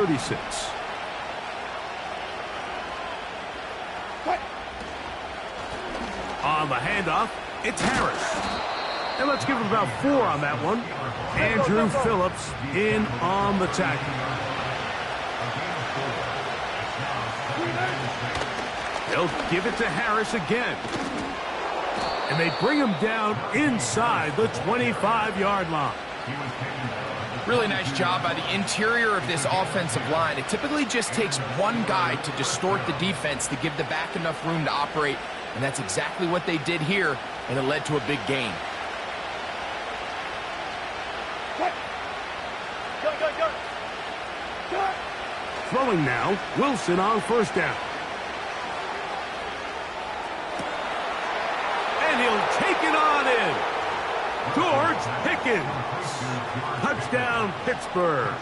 36. On the handoff, it's Harris. And let's give him about 4 on that one. Andrew Phillips in on the tackle. They'll give it to Harris again. And they bring him down inside the 25-yard line. Really nice job by the interior of this offensive line. It typically just takes one guy to distort the defense to give the back enough room to operate. And that's exactly what they did here, and it led to a big gain. Throwing now, Wilson on first down. And he'll take it on in. George Pickens. Touchdown, Pittsburgh.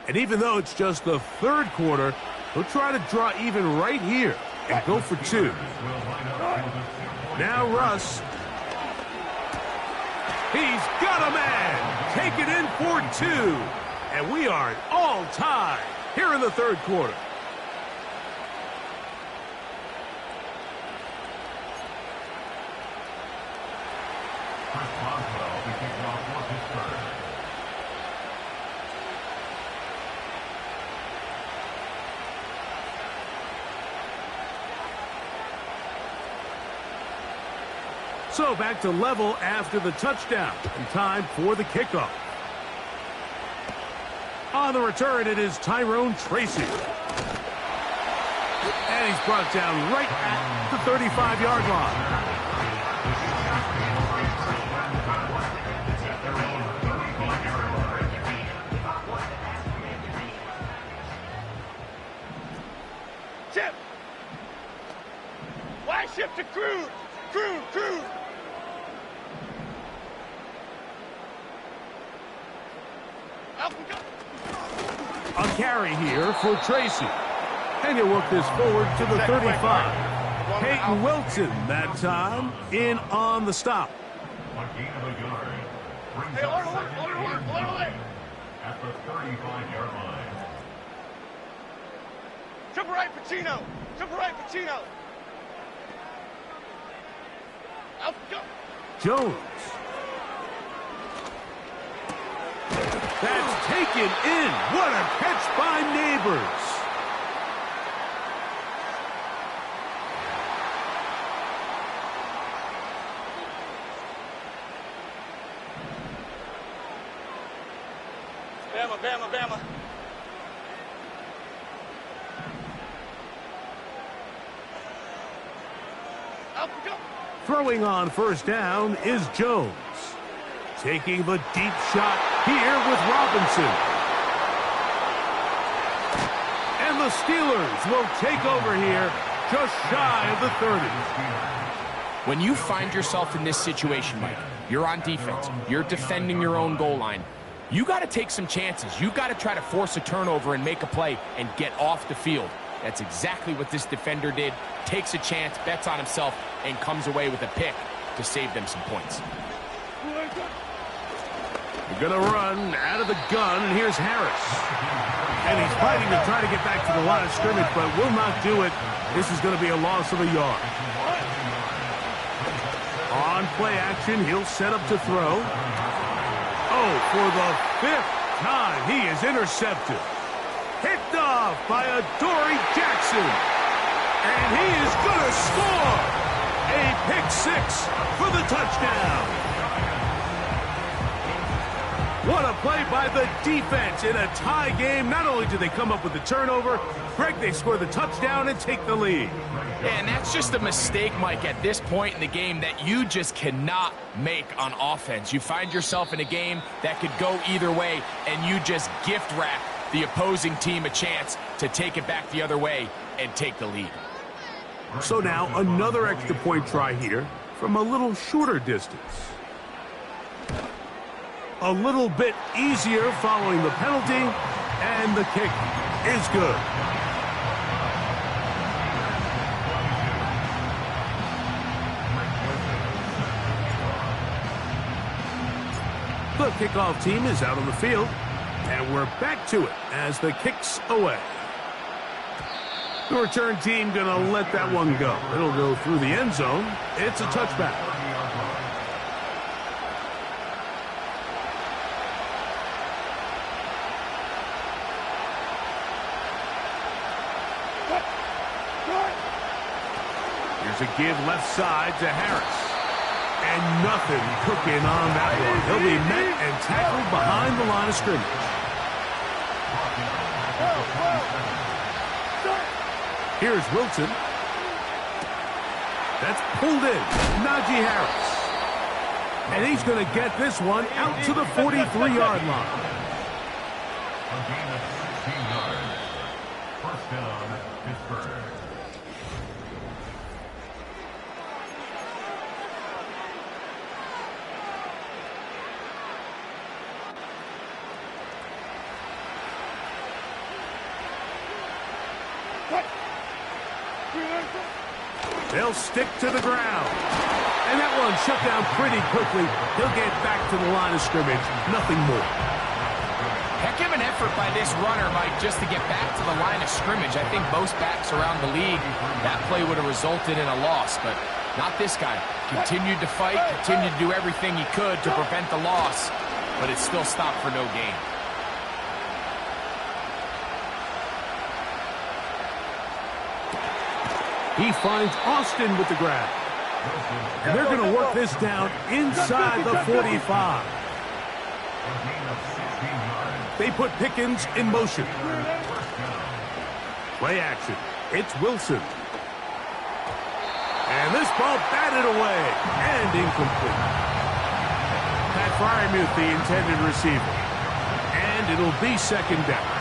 And even though it's just the third quarter, he'll try to draw even right here and go for 2. Now Russ. He's got a man. Take it in for 2. And we are all tied here in the third quarter. So back to level after the touchdown. And time for the kickoff. On the return, it is Tyrone Tracy. And he's brought down right at the 35-yard line. Chip! Wide shift to Cruz! Cruz! A carry here for Tracy. And he'll work this forward to the 35. Peyton Wilson that time in on the stop. Hey, order. At the 35-yard line. Triple right, Pacino. Out, go. Jones. That's taken in. What a catch by Neighbors. Bama. Out, go. Throwing on first down is Jones. Taking the deep shot here with Robinson. And the Steelers will take over here just shy of the 30. When you find yourself in this situation, Mike, you're on defense, you're defending your own goal line, you got to take some chances. You got to try to force a turnover and make a play and get off the field. That's exactly what this defender did. Takes a chance, bets on himself, and comes away with a pick to save them some points. They're going to run out of the gun, and here's Harris. And he's fighting to try to get back to the line of scrimmage, but will not do it. This is going to be a loss of a yard. On play action, he'll set up to throw. Oh, for the 5th time, he is intercepted. Picked off by Adoree Jackson. And he is going to score. A pick 6 for the touchdown. What a play by the defense in a tie game. Not only do they come up with the turnover, Greg, they score the touchdown and take the lead. Yeah, and that's just a mistake, Mike, at this point in the game that you just cannot make on offense. You find yourself in a game that could go either way, and you just gift wrap the opposing team a chance to take it back the other way and take the lead. So now another extra point try here from a little shorter distance. A little bit easier following the penalty, and the kick is good. The kickoff team is out on the field, and we're back to it as the kick's away. The return team going to let that one go. It'll go through the end zone. It's a touchback. Here's a give left side to Harris. And nothing cooking on that one. He'll be met and tackled behind the line of scrimmage. Here's Wilson. That's pulled in. Najee Harris. And he's going to get this one out to the 43-yard line. A gain of 16 yards. First down, Pittsburgh. They'll stick to the ground. And that one shut down pretty quickly. He'll get back to the line of scrimmage. Nothing more. Heck of an effort by this runner, Mike, just to get back to the line of scrimmage. I think most backs around the league, that play would have resulted in a loss, but not this guy. Continued to fight, continued to do everything he could to prevent the loss, but it still stopped for no gain. He finds Austin with the grab. And they're going to work this down inside the 45. They put Pickens in motion. Play action. It's Wilson. And this ball batted away and incomplete. Pat Fryermuth, the intended receiver. And it'll be second down.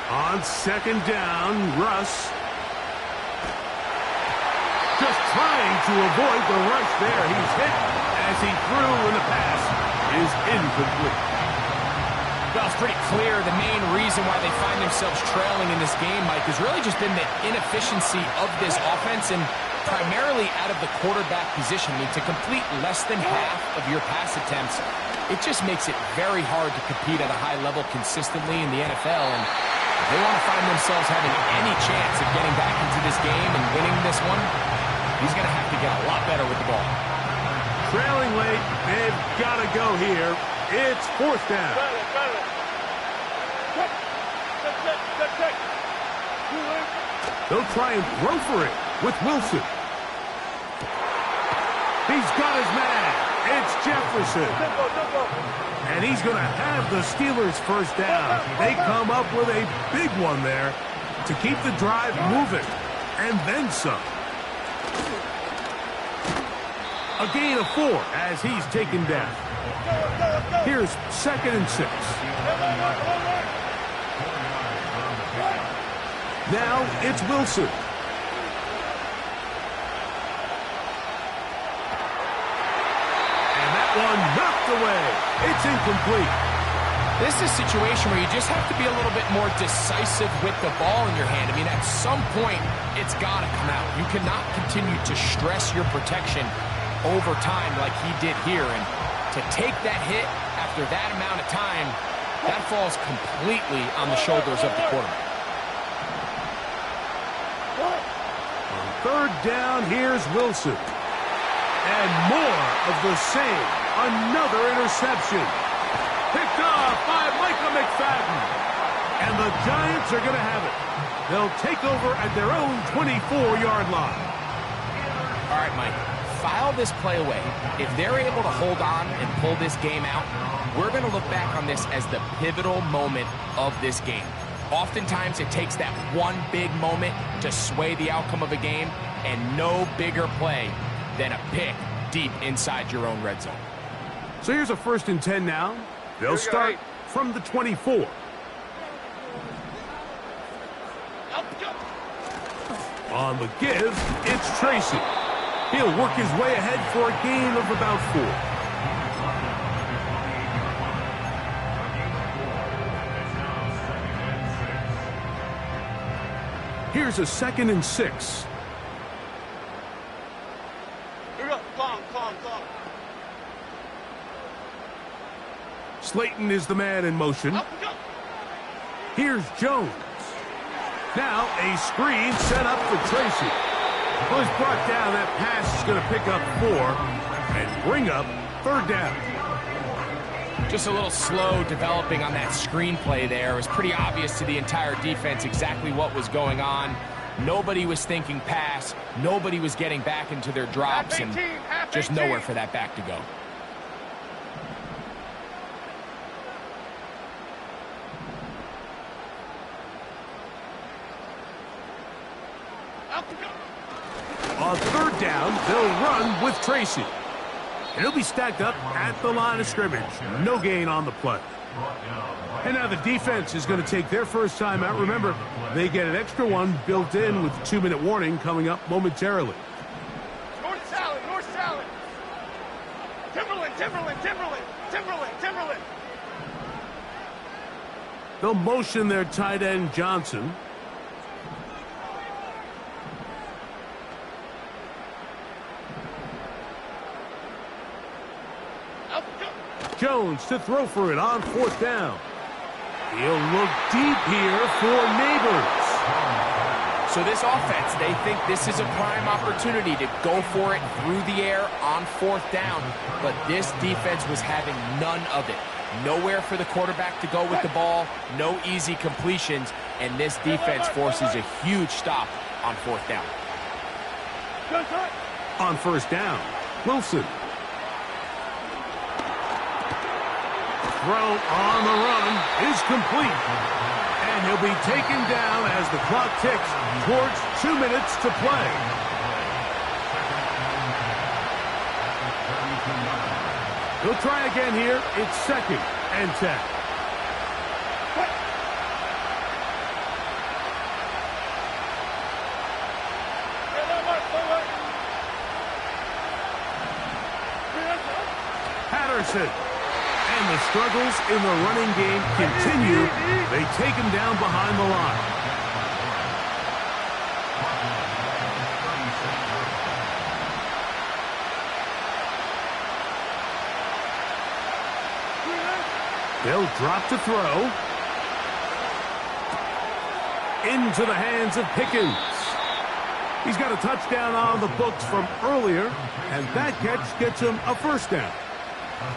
On second down, Russ. Just trying to avoid the rush there. He's hit as he threw, and the pass is incomplete. Well, it's pretty clear the main reason why they find themselves trailing in this game, Mike, has really just been the inefficiency of this offense and primarily out of the quarterback position. I mean, to complete less than half of your pass attempts, it just makes it very hard to compete at a high level consistently in the NFL. And if they want to find themselves having any chance of getting back into this game and winning this one, he's going to have to get a lot better with the ball. Trailing late, they've got to go here. It's fourth down. They'll try and throw for it with Wilson. He's got his man. It's Jefferson. And he's going to have the Steelers first down. They come up with a big one there to keep the drive moving. And then some. A gain of 4 as he's taken down. Here's 2nd and 6. Now it's Wilson. And that one knocked away. It's incomplete. This is a situation where you just have to be a little bit more decisive with the ball in your hand. I mean, at some point, it's got to come out. You cannot continue to stress your protection over time like he did here. And to take that hit after that amount of time, that falls completely on the shoulders of the quarterback. On third down, here's Wilson. And more of the same. Another interception. Picked off by Micah McFadden. And the Giants are going to have it. They'll take over at their own 24-yard line. All right, Mike. File this play away. If they're able to hold on and pull this game out, we're going to look back on this as the pivotal moment of this game. Oftentimes, it takes that one big moment to sway the outcome of a game, and no bigger play than a pick deep inside your own red zone. So here's a 1st and 10 now. They'll start from the 24. On the give, it's Tracy. He'll work his way ahead for a gain of about 4. Here's a 2nd and 6. Here we go. Calm, calm, calm. Slayton is the man in motion. Up we go. Here's Jones. Now a screen set up for Tracy. Well, he's brought down. That pass is going to pick up 4 and bring up 3rd down. Just a little slow developing on that screenplay there. It was pretty obvious to the entire defense exactly what was going on. Nobody was thinking pass. Nobody was getting back into their drops, and just nowhere for that back to go. Up we go. On 3rd down, they'll run with Tracy. And he'll be stacked up at the line of scrimmage. No gain on the play. And now the defense is going to take their first time out. Remember, they get an extra one built in with 2-minute warning coming up momentarily. North salad, north salad. Timberland, Timberland, Timberland, Timberland, Timberland. They'll motion their tight end Johnson. Up we go. Jones to throw for it on 4th down. He'll look deep here for Neighbors. So this offense, they think this is a prime opportunity to go for it through the air on 4th down, but this defense was having none of it. Nowhere for the quarterback to go with the ball, no easy completions, and this defense forces a huge stop on 4th down. Good, good. On 1st down, Wilson. Throw on the run is complete. And he'll be taken down as the clock ticks towards 2 minutes to play. He'll try again here. It's 2nd and 10. Patterson. And the struggles in the running game continue. They take him down behind the line. They'll drop to throw. Into the hands of Pickens. He's got a touchdown on the books from earlier, and that catch gets him a 1st down.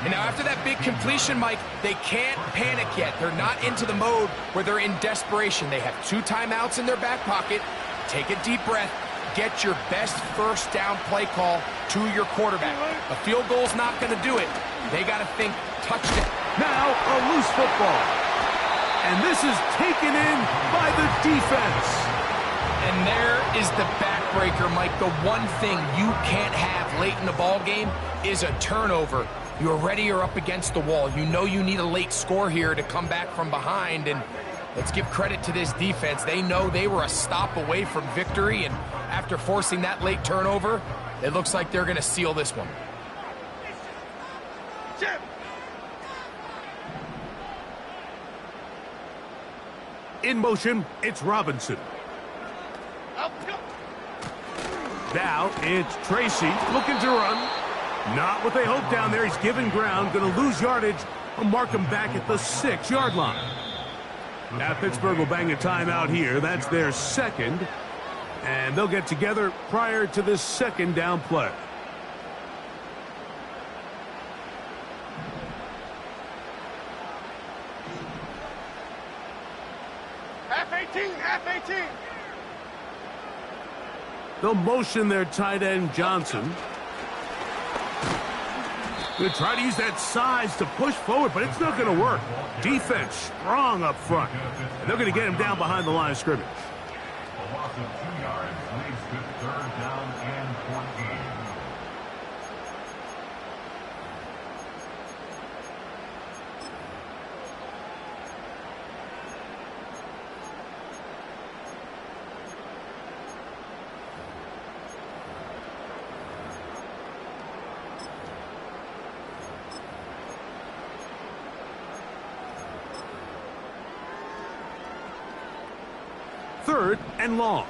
And now after that big completion, Mike, they can't panic yet. They're not into the mode where they're in desperation. They have 2 timeouts in their back pocket. Take a deep breath. Get your best 1st down play call to your quarterback. A field goal's not going to do it. They got to think touchdown. Now a loose football. And this is taken in by the defense. And there is the backbreaker, Mike. The one thing you can't have late in the ball game is a turnover. You're ready or up against the wall. You know you need a late score here to come back from behind, and let's give credit to this defense. They know they were a stop away from victory, and after forcing that late turnover, it looks like they're going to seal this one. Jim. In motion, it's Robinson. Up we go. Now it's Tracy looking to run. Not what they hoped down there. He's given ground, going to lose yardage. I'll mark him back at the 6-yard line. Now Pittsburgh will bang a timeout here. That's their 2nd. And they'll get together prior to this 2nd down play. Half 18, half 18. They'll motion their tight end Johnson. They try to use that size to push forward, but it's not going to work. Defense strong up front. And they're going to get him down behind the line of scrimmage. A loss of 2 yards leads to 3rd down and 14. 3rd and long.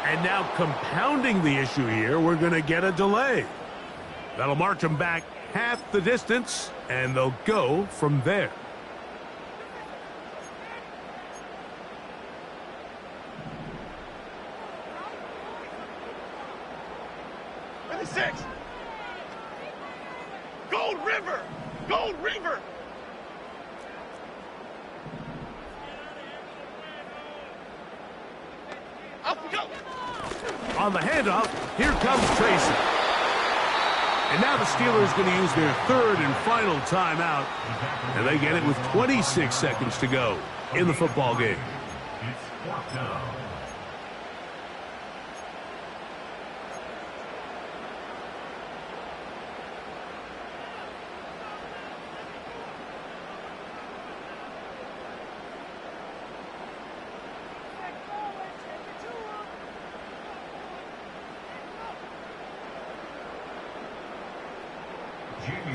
And now compounding the issue here, we're going to get a delay. That'll march them back half the distance, and they'll go from there. Six. Gold River! Gold River! Up we go! On the handoff, here comes Tracy. And now the Steelers going to use their 3rd and final timeout. And they get it with 26 seconds to go in the football game. It's 4th down.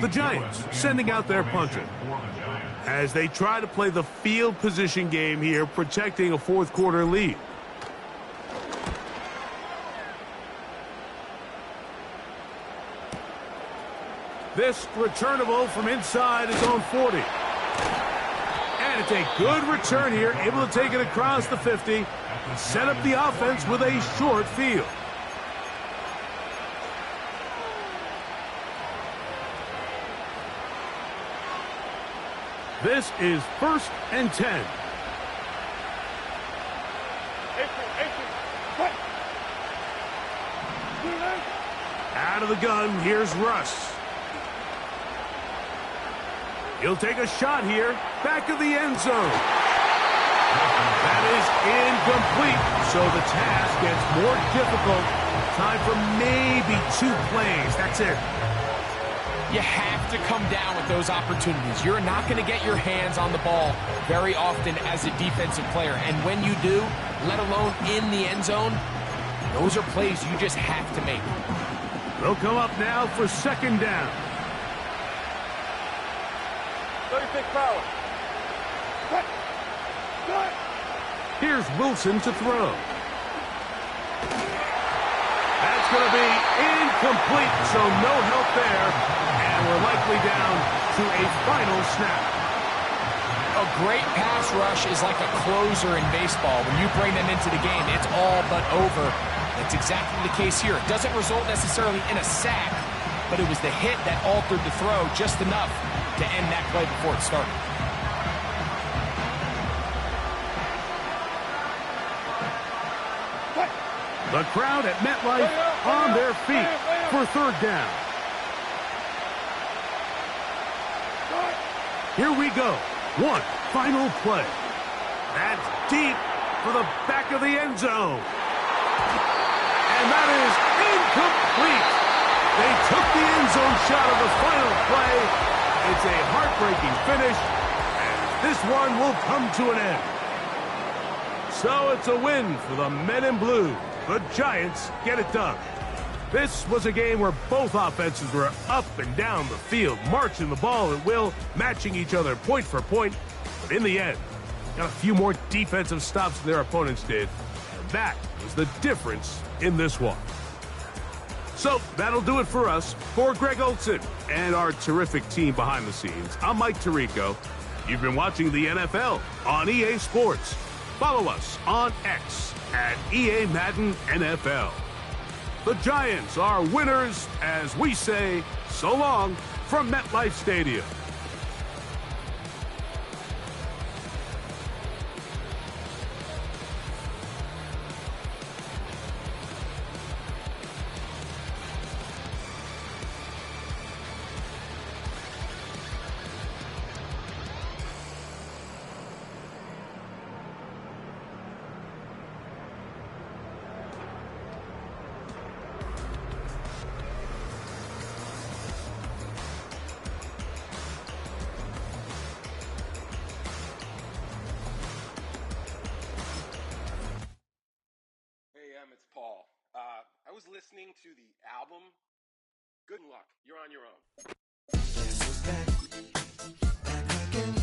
The Giants sending out their punter as they try to play the field position game here, protecting a 4th quarter lead. This returnable from inside his own 40. And it's a good return here, able to take it across the 50, set up the offense with a short field. This is 1st and 10. Out of the gun, here's Russ. He'll take a shot here, back of the end zone. That is incomplete, so the task gets more difficult. Time for maybe 2 plays. That's it. You have to come down with those opportunities. You're not going to get your hands on the ball very often as a defensive player. And when you do, let alone in the end zone, those are plays you just have to make. They'll come up now for 2nd down. 36 power. Cut. Here's Wilson to throw. That's going to be incomplete, so no help there. And we're likely down to a final snap. A great pass rush is like a closer in baseball. When you bring them into the game, it's all but over. That's exactly the case here. It doesn't result necessarily in a sack, but it was the hit that altered the throw just enough to end that play before it started. The crowd at MetLife on their feet for 3rd down. Here we go. 1 final play. That's deep for the back of the end zone. And that is incomplete. They took the end zone shot of the final play. It's a heartbreaking finish, and this one will come to an end. So it's a win for the Men in Blue. The Giants get it done. This was a game where both offenses were up and down the field, marching the ball at will, matching each other point for point. But in the end, got a few more defensive stops than their opponents did. And that was the difference in this one. So that'll do it for us. For Greg Olson and our terrific team behind the scenes, I'm Mike Tirico. You've been watching the NFL on EA Sports. Follow us on X at EA Madden NFL. The Giants are winners as we say so long from MetLife Stadium. It's Paul. I was listening to the album. Good luck. You're on your own. Guess who's back? Back again.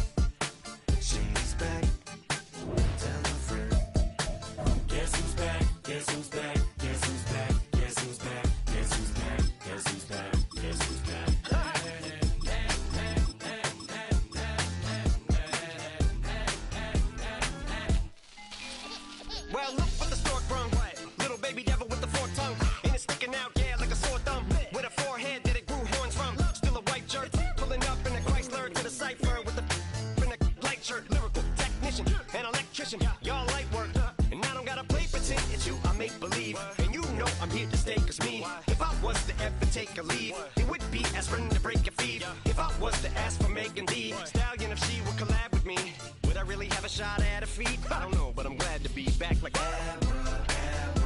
believe it would be aspirin to break your feet. If I was to ask for Megan Thee Stallion, if she would collab with me, would I really have a shot at her feet? I don't know, but I'm glad to be back like abracadabra.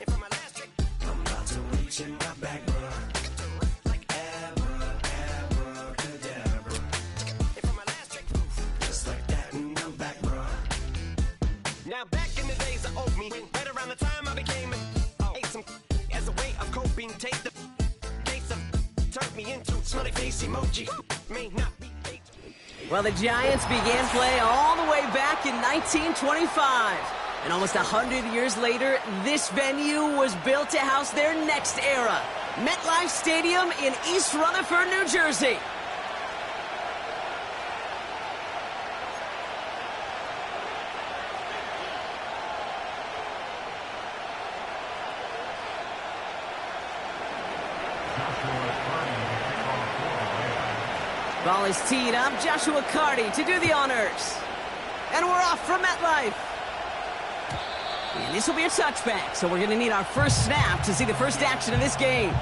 And for my last trick, I'm about to reach in my back, bruh. Like abracadabra. And for my last trick, just like that, and I'm back, bruh. Now back in the days of old me, right around the time I became ate some as a way of coping. Take the case of turned me into smiley face emoji. May not be. Well, the Giants began play all the way back in 1925. And almost 100 years later, this venue was built to house their next era. MetLife Stadium in East Rutherford, New Jersey. Ball is teed up. Joshua Carty to do the honors. And we're off from MetLife. And this will be a touchback, so we're going to need our first snap to see the first action of this game.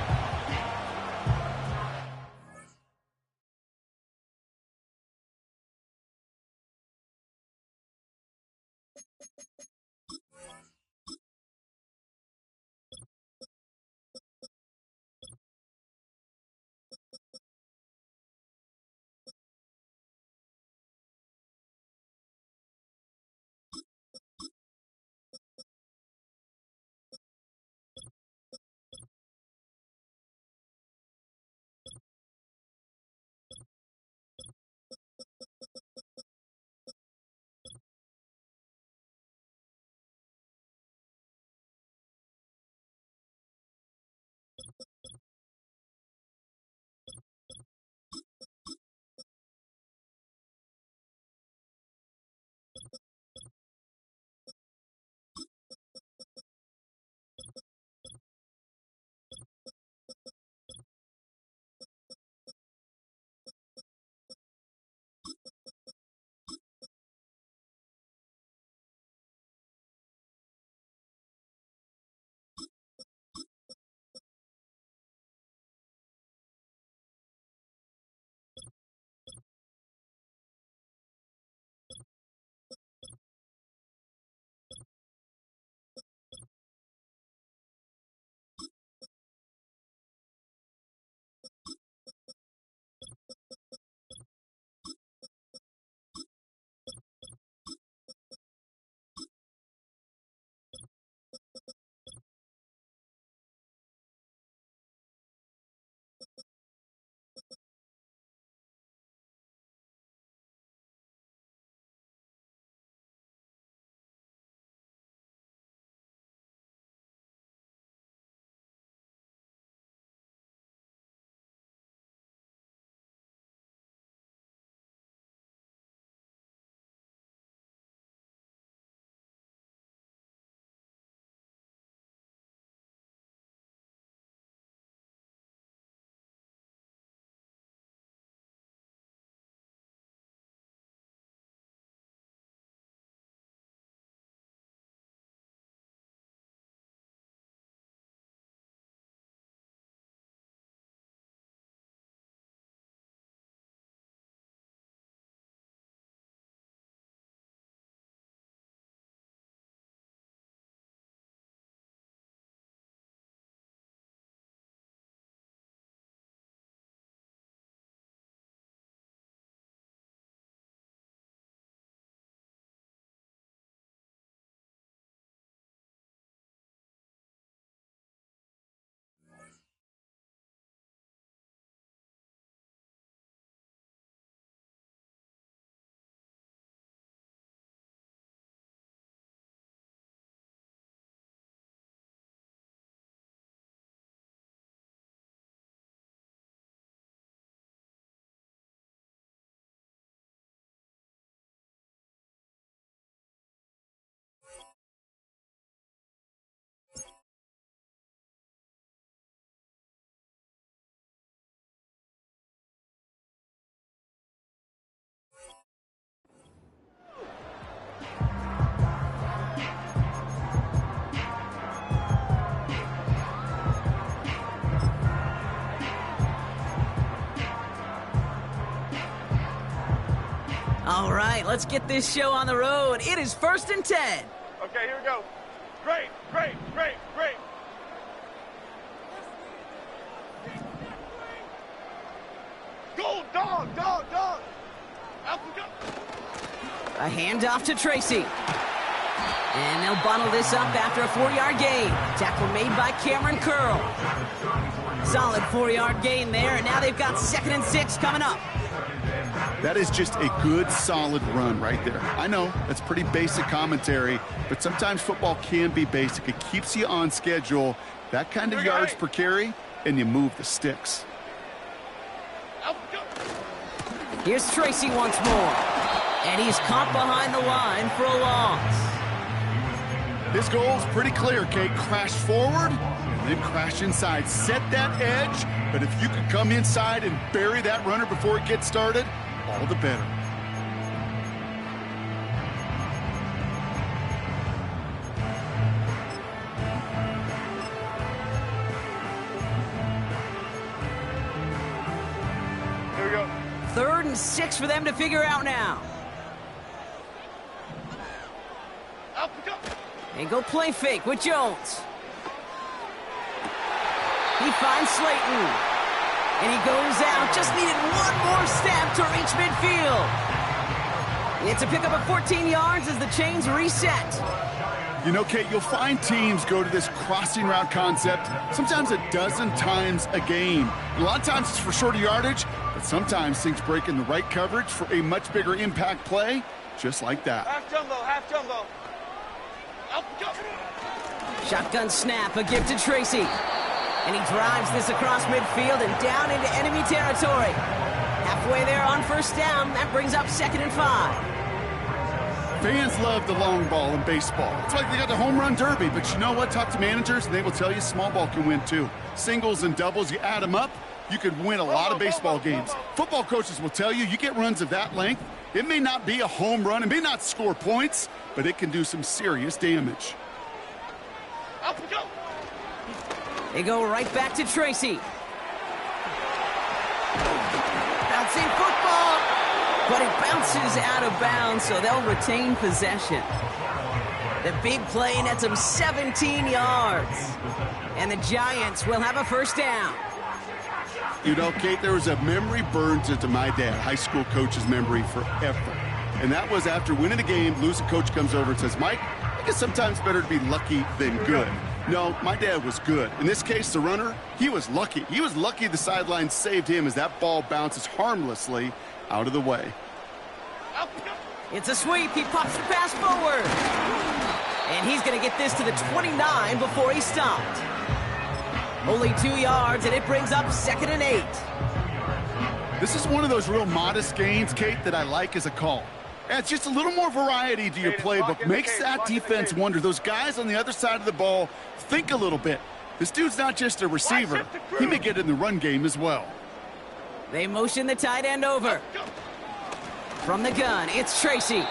All right, let's get this show on the road. It is 1st and 10. Okay, here we go. Great, great, great, great. Go, dog, dog, dog. Out we go. A handoff to Tracy. And they'll bottle this up after a 4-yard gain. Tackle made by Cameron Curl. Solid 4-yard gain there, and now they've got 2nd and 6 coming up. That is just a good, solid run right there. I know, that's pretty basic commentary, but sometimes football can be basic. It keeps you on schedule, that kind of yards per carry, and you move the sticks. Out we go. Here's Tracy once more. And he's caught behind the line for a loss. His goal is pretty clear, Kate. Crash forward and then crash inside. Set that edge, but if you can come inside and bury that runner before it gets started, all the better. Here we go. 3rd and 6 for them to figure out now. Out we go. And go play fake with Jones. He finds Slayton. And he goes out. Just needed one more step to reach midfield. It's a pickup of 14 yards as the chains reset. You know, Kate, you'll find teams go to this crossing route concept sometimes a dozen times a game. A lot of times it's for shorter yardage, but sometimes things break in the right coverage for a much bigger impact play, just like that. Half jumbo, half jumbo. Out we go. Shotgun snap, a give to Tracy. And he drives this across midfield and down into enemy territory. Halfway there on 1st down, that brings up 2nd and 5. Fans love the long ball in baseball. It's like they got the home run derby, but you know what? Talk to managers, and they will tell you small ball can win too. Singles and doubles, you add them up, you could win a lot of baseball games. Football coaches will tell you, you get runs of that length, it may not be a home run, it may not score points, but it can do some serious damage. Out we go. They go right back to Tracy. Bouncing football. But it bounces out of bounds, so they'll retain possession. The big play nets them 17 yards. And the Giants will have a 1st down. You know, Kate, there was a memory burned into my dad, high school coach's memory forever. And that was after winning a game, losing coach comes over and says, Mike, I guess sometimes better to be lucky than good. No, my dad was good. In this case, the runner, he was lucky. He was lucky the sideline saved him as that ball bounces harmlessly out of the way. It's a sweep. He pops the pass forward. And he's going to get this to the 29 before he stopped. Only 2 yards, and it brings up 2nd and 8. This is one of those real modest gains, Kate, that I like as a call. Adds just a little more variety to your playbook. Makes that defense wonder. Those guys on the other side of the ball think a little bit. This dude's not just a receiver. He may get in the run game as well. They motion the tight end over. From the gun, it's Tracy.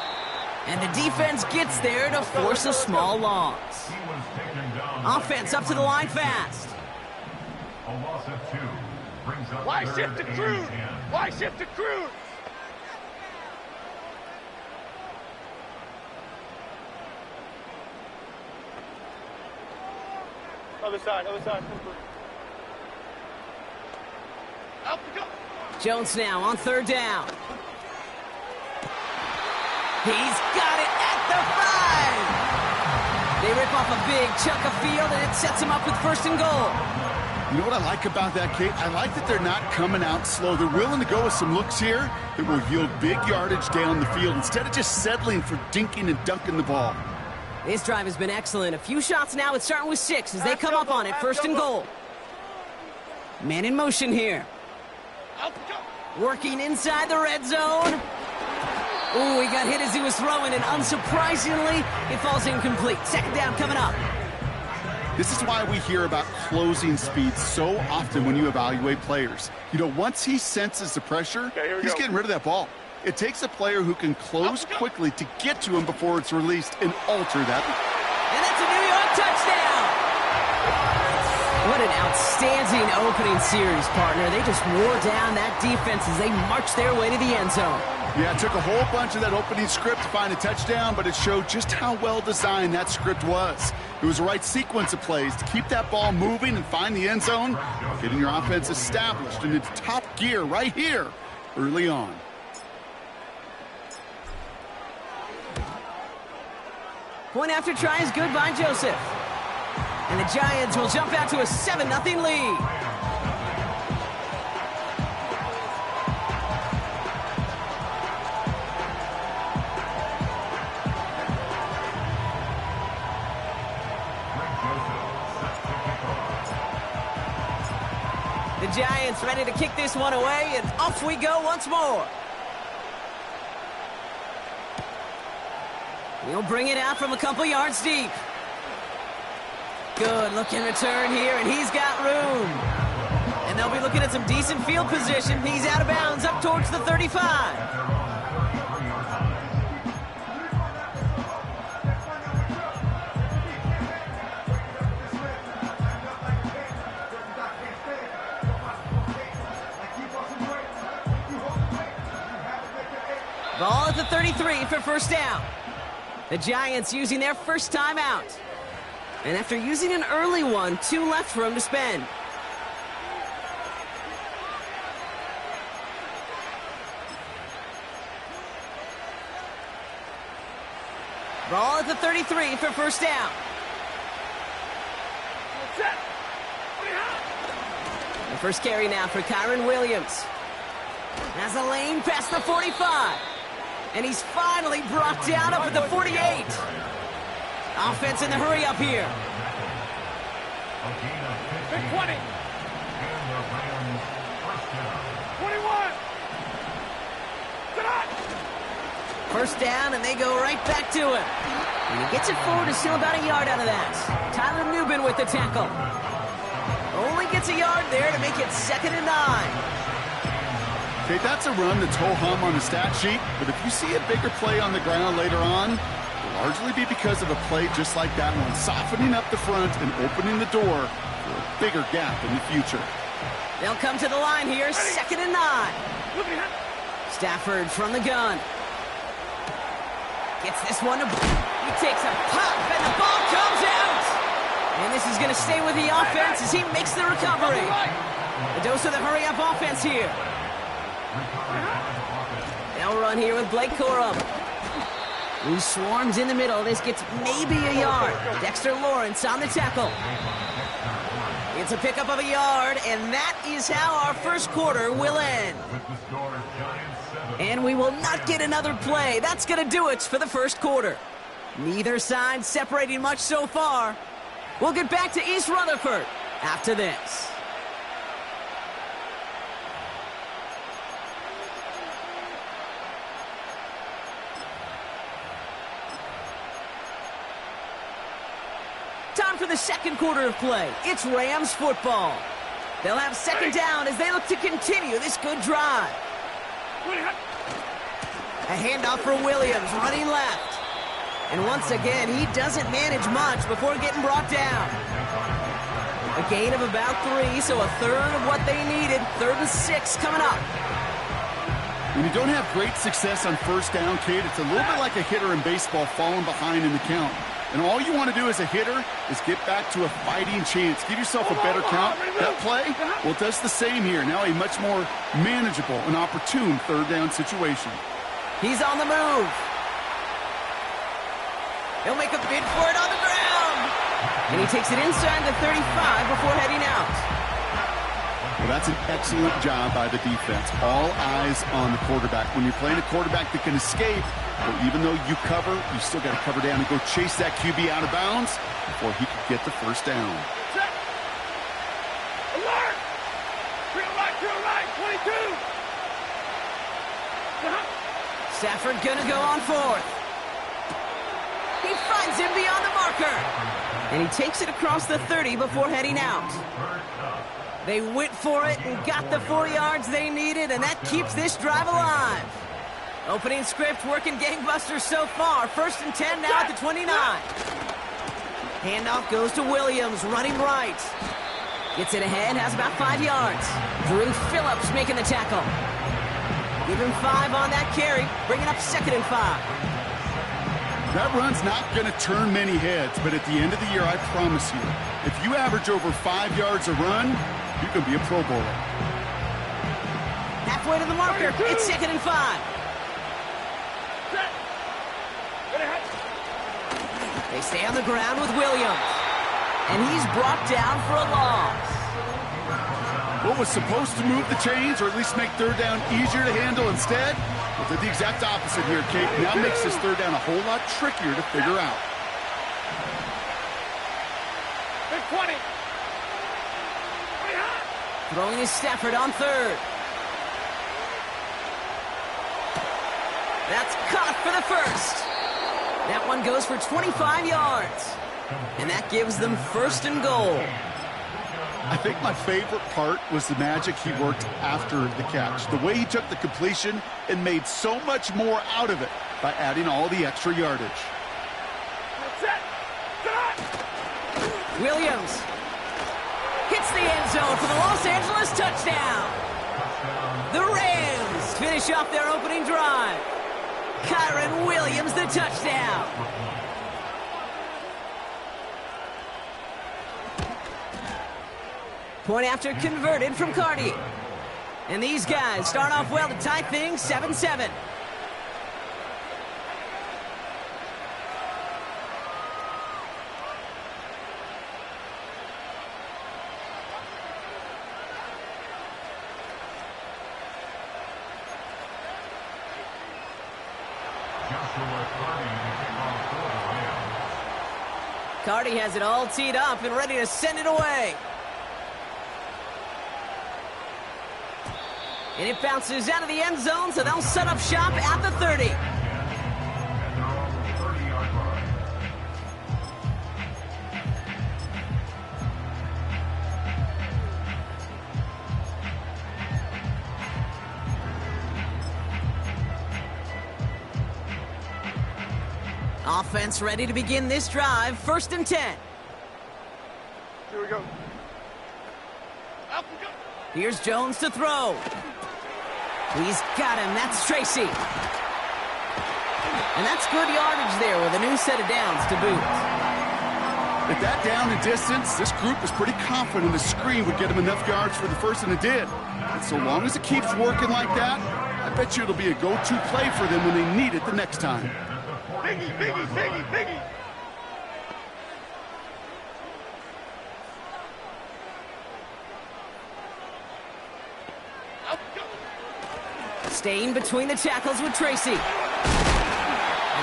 And the defense gets there to force a small loss. Offense up to the line fast. A loss of 2 brings up Why 3rd shift to and Cruz? 10. Why shift to Cruz? Other side, other side. Out we go. Jones now on 3rd down. He's got it at the 5. They rip off a big chunk of field, and it sets him up with 1st and goal. You know what I like about that, Kate? I like that they're not coming out slow. They're willing to go with some looks here that will yield big yardage down the field instead of just settling for dinking and dunking the ball. This drive has been excellent. A few shots now. It's starting with 6 as they come up on it. 1st and goal. Man in motion here. Out we go. Working inside the red zone. Ooh, he got hit as he was throwing, and unsurprisingly, it falls incomplete. 2nd down coming up. This is why we hear about closing speed so often when you evaluate players. You know, once he senses the pressure, he's getting rid of that ball. It takes a player who can close quickly to get to him before it's released and alter that. And that's a New York touchdown. What an outstanding opening series, partner. They just wore down that defense as they marched their way to the end zone. Yeah, it took a whole bunch of that opening script to find a touchdown, but it showed just how well designed that script was. It was the right sequence of plays to keep that ball moving and find the end zone, getting your offense established in its top gear right here early on. Point after try is good by Joseph. And the Giants will jump out to a 7-0 lead. The Giants ready to kick this one away, and off we go once more. He'll bring it out from a couple yards deep. Good looking return here, and he's got room. And they'll be looking at some decent field position. He's out of bounds up towards the 35. Ball at the 33 for first down. The Giants using their first timeout. And after using an early one, 2 left for him to spend. Ball at the 33 for first down. The first carry now for Kyron Williams. Has a lane past the 45. And he's finally brought down up at the 48. Offense in the hurry up here. Big 20. 21. First down, and they go right back to him. And he gets it forward to still about a yard out of that. Tyler Newbin with the tackle. Only gets a yard there to make it 2nd and 9. Okay, that's a run that's ho-hum on the stat sheet, but if you see a bigger play on the ground later on, it'll largely be because of a play just like that one, softening up the front and opening the door for a bigger gap in the future. They'll come to the line here, 2nd and 9. Stafford from the gun. Gets this one to... He takes a pop, and the ball comes out! And this is going to stay with the offense as he makes the recovery. A dose of the hurry-up offense here. They'll run here with Blake Corum, who swarms in the middle. This gets maybe a yard. Dexter Lawrence on the tackle. It's a pickup of a yard, and that is how our first quarter will end. And we will not get another play. That's going to do it for the first quarter. Neither side separating much so far. We'll get back to East Rutherford after this. Time for the second quarter of play. It's Rams football. They'll have 2nd down as they look to continue this good drive. A handoff for Williams, running left. And once again, he doesn't manage much before getting brought down. A gain of about 3, so a third of what they needed. 3rd and 6 coming up. When you don't have great success on first down, Kate, it's a little bit like a hitter in baseball falling behind in the count. And all you want to do as a hitter is get back to a fighting chance. Give yourself a better count. That play, well, it does the same here. Now a much more manageable and opportune 3rd down situation. He's on the move. He'll make a bid for it on the ground. And he takes it inside the 35 before heading out. Well, that's an excellent job by the defense. All eyes on the quarterback. When you're playing a quarterback that can escape, well, even though you cover, you still got to cover down and go chase that QB out of bounds before he can get the first down. Set. Alert. Drill right, 22. Stafford gonna go on 4th. He finds him beyond the marker. And he takes it across the 30 before heading out. They went for it and got the 4 yards they needed, and that keeps this drive alive. Opening script working gangbusters so far. 1st and 10 now at the 29. Handoff goes to Williams, running right. Gets it ahead, has about 5 yards. Drew Phillips making the tackle. Give him 5 on that carry, bringing up 2nd and 5. That run's not going to turn many heads, but at the end of the year, I promise you, if you average over 5 yards a run, you can be a Pro Bowler. Halfway to the marker, it's 2nd and 5. They stay on the ground with Williams. And he's brought down for a loss. What was supposed to move the chains, or at least make 3rd down easier to handle instead, well, did the exact opposite here, Kate. Now makes this 3rd down a whole lot trickier to figure out. Big 20. Throwing is Stafford on 3rd. That's caught for the 1st. That one goes for 25 yards. And that gives them 1st and goal. I think my favorite part was the magic he worked after the catch. The way he took the completion and made so much more out of it by adding all the extra yardage. Williams hits the end zone for the Los Angeles touchdown. The Rams finish off their opening drive. Kyron Williams the touchdown. Point after converted from Cardi. And these guys start off well to tie things 7-7. Cardi has it all teed up and ready to send it away. And it bounces out of the end zone, so they'll set up shop at the 30. Offense ready to begin this drive. 1st and 10. Here we go. Here's Jones to throw. He's got him. That's Tracy. And that's good yardage there with a new set of downs to boot. At that down and distance, this group was pretty confident the screen would get him enough yards for the 1st, and it did. And so long as it keeps working like that, I bet you it'll be a go-to play for them when they need it the next time. Biggie, biggie, biggie, biggie. Staying between the tackles with Tracy. And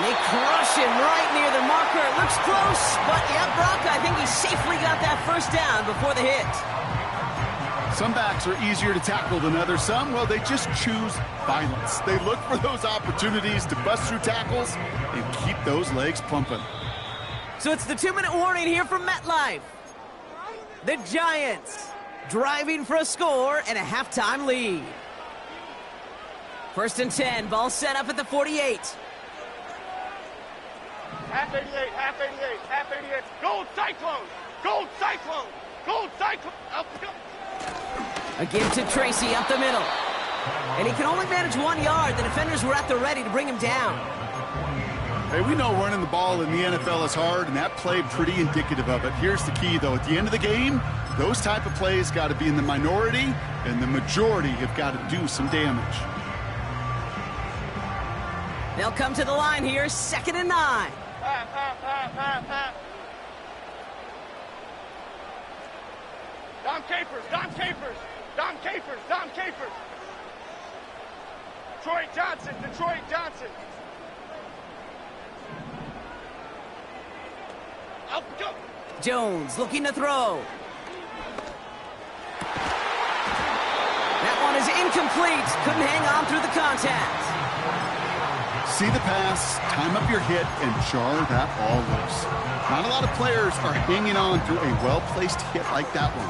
they crush him right near the marker. It looks close, but yeah, Brock, I think he safely got that 1st down before the hit. Some backs are easier to tackle than others. Some, well, they just choose violence. They look for those opportunities to bust through tackles and keep those legs pumping. So it's the 2-minute warning here from MetLife. The Giants driving for a score and a halftime lead. 1st and 10, ball set up at the 48. Half 88, half 88, half 88. Gold Cyclones! Gold Cyclones! Gold Cyclones! A give to Tracy up the middle. And he can only manage 1 yard. The defenders were at the ready to bring him down. Hey, we know running the ball in the NFL is hard, and that play pretty indicative of it. Here's the key, though. At the end of the game, those type of plays got to be in the minority, and the majority have got to do some damage. They'll come to the line here, 2nd and 9. Dom Capers, Dom Capers, Dom Capers, Dom Capers. Detroit Johnson, Detroit Johnson. Out, go. Jones looking to throw. That one is incomplete. Couldn't hang on through the contact. See the pass, time up your hit, and jar that ball loose. Not a lot of players are hanging on through a well-placed hit like that one.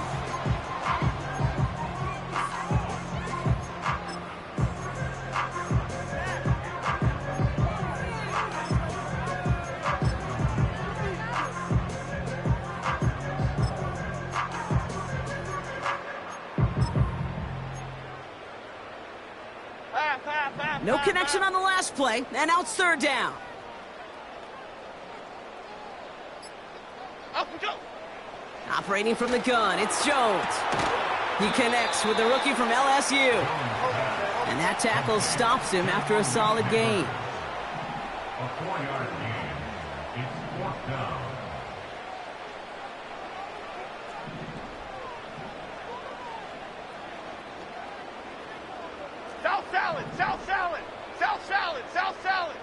No connection on the last play, and now it's third down. Up we go. Operating from the gun, it's Jones. He connects with the rookie from LSU. And that tackle stops him after a solid gain. A 4-yard gain. It's fourth down. South salad, south salad, south salad, south salad.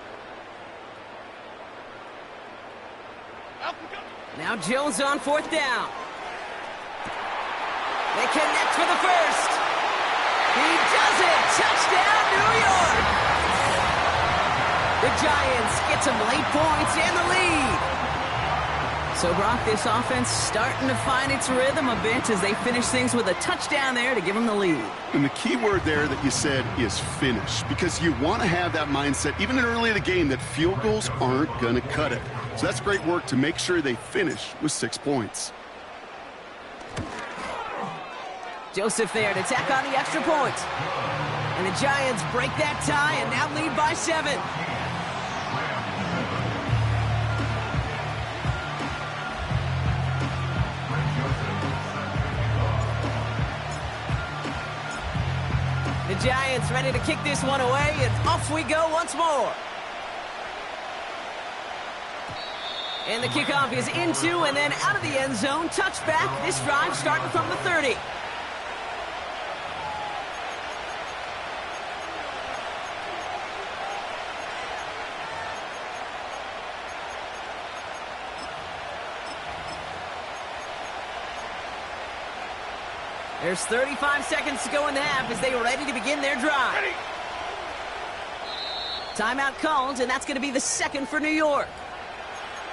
Up we go. Now Jones on fourth down. They connect for the first. He does it! Touchdown, New York! The Giants get some late points and the lead. So, Brock, this offense starting to find its rhythm a bit as they finish things with a touchdown there to give them the lead. And the key word there that you said is finish, because you want to have that mindset, even early in the game, that field goals aren't going to cut it. So that's great work to make sure they finish with 6 points. Joseph there to tack on the extra point. And the Giants break that tie and now lead by 7. The Giants ready to kick this one away, and off we go once more. And the kickoff is into and then out of the end zone. Touchback, this drive starting from the 30. There's 35 seconds to go in the half as they are ready to begin their drive. Ready. Timeout called, and that's going to be the second for New York.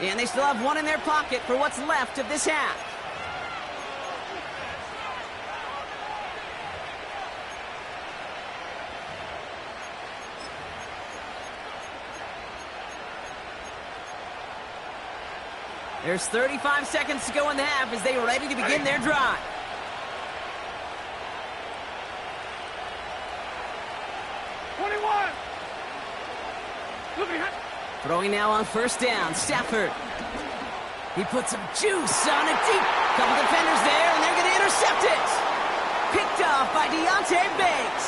And they still have one in their pocket for what's left of this half. There's 35 seconds to go in the half as they are ready to begin their drive. Throwing now on first down, Stafford. He puts some juice on it deep. Couple defenders there, and they're going to intercept it. Picked off by Deontay Banks.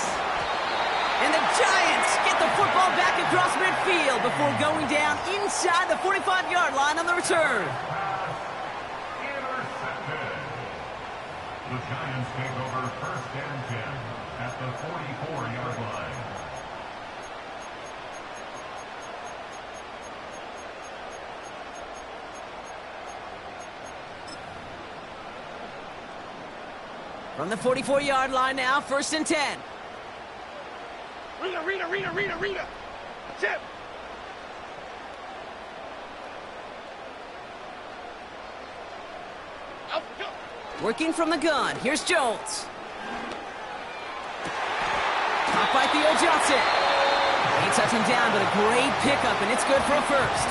And the Giants get the football back across midfield before going down inside the 45-yard line on the return. Intercepted. The Giants take over first and 10 at the 44-yard line. From the 44-yard line now, first and 10. Rita. Chip. Out we go. Working from the gun, here's Jones. Caught by Theo Johnson. He touched him down, but a great pickup, and it's good for a first.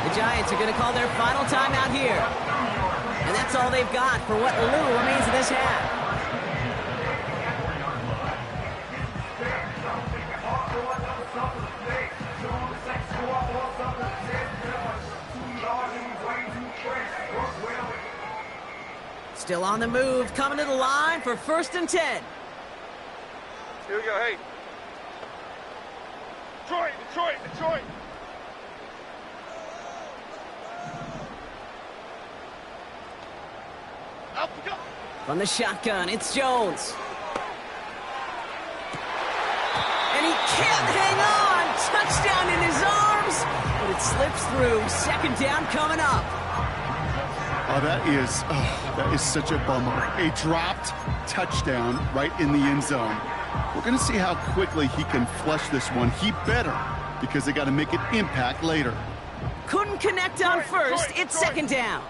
The Giants are going to call their final timeout here. And that's all they've got for what little remains of this half. Still on the move, coming to the line for first and 10. Here we go, hey. Detroit. Up we go. From the shotgun, it's Jones. And he can't hang on. Touchdown in his arms, but it slips through. Second down coming up. Oh, that is such a bummer. A dropped touchdown right in the end zone. We're going to see how quickly he can flush this one. He better, because they got to make it impact later. Couldn't connect on first. It's second down.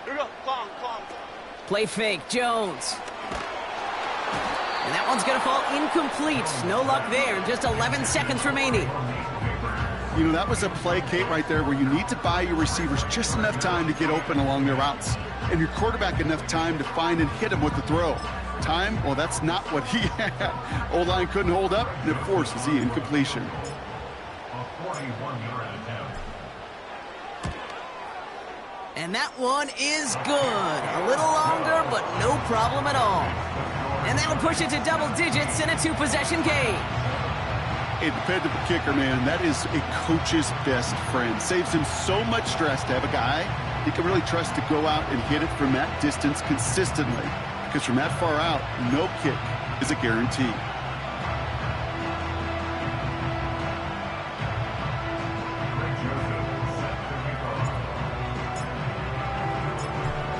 Here we go. Clown. Play fake, Jones. And that one's going to fall incomplete. No luck there. Just 11 seconds remaining. You know, that was a play, Kate, right there where you need to buy your receivers just enough time to get open along their routes and your quarterback enough time to find and hit them with the throw. Time, well, that's not what he had. O-line couldn't hold up, and it forces the incompletion. A 41-yard attempt. And that one is good. A little longer, but no problem at all. And that'll push it to double digits in a 2-possession game. A dependable kicker, man, that is a coach's best friend. Saves him so much stress to have a guy he can really trust to go out and hit it from that distance consistently. Because from that far out, no kick is a guarantee.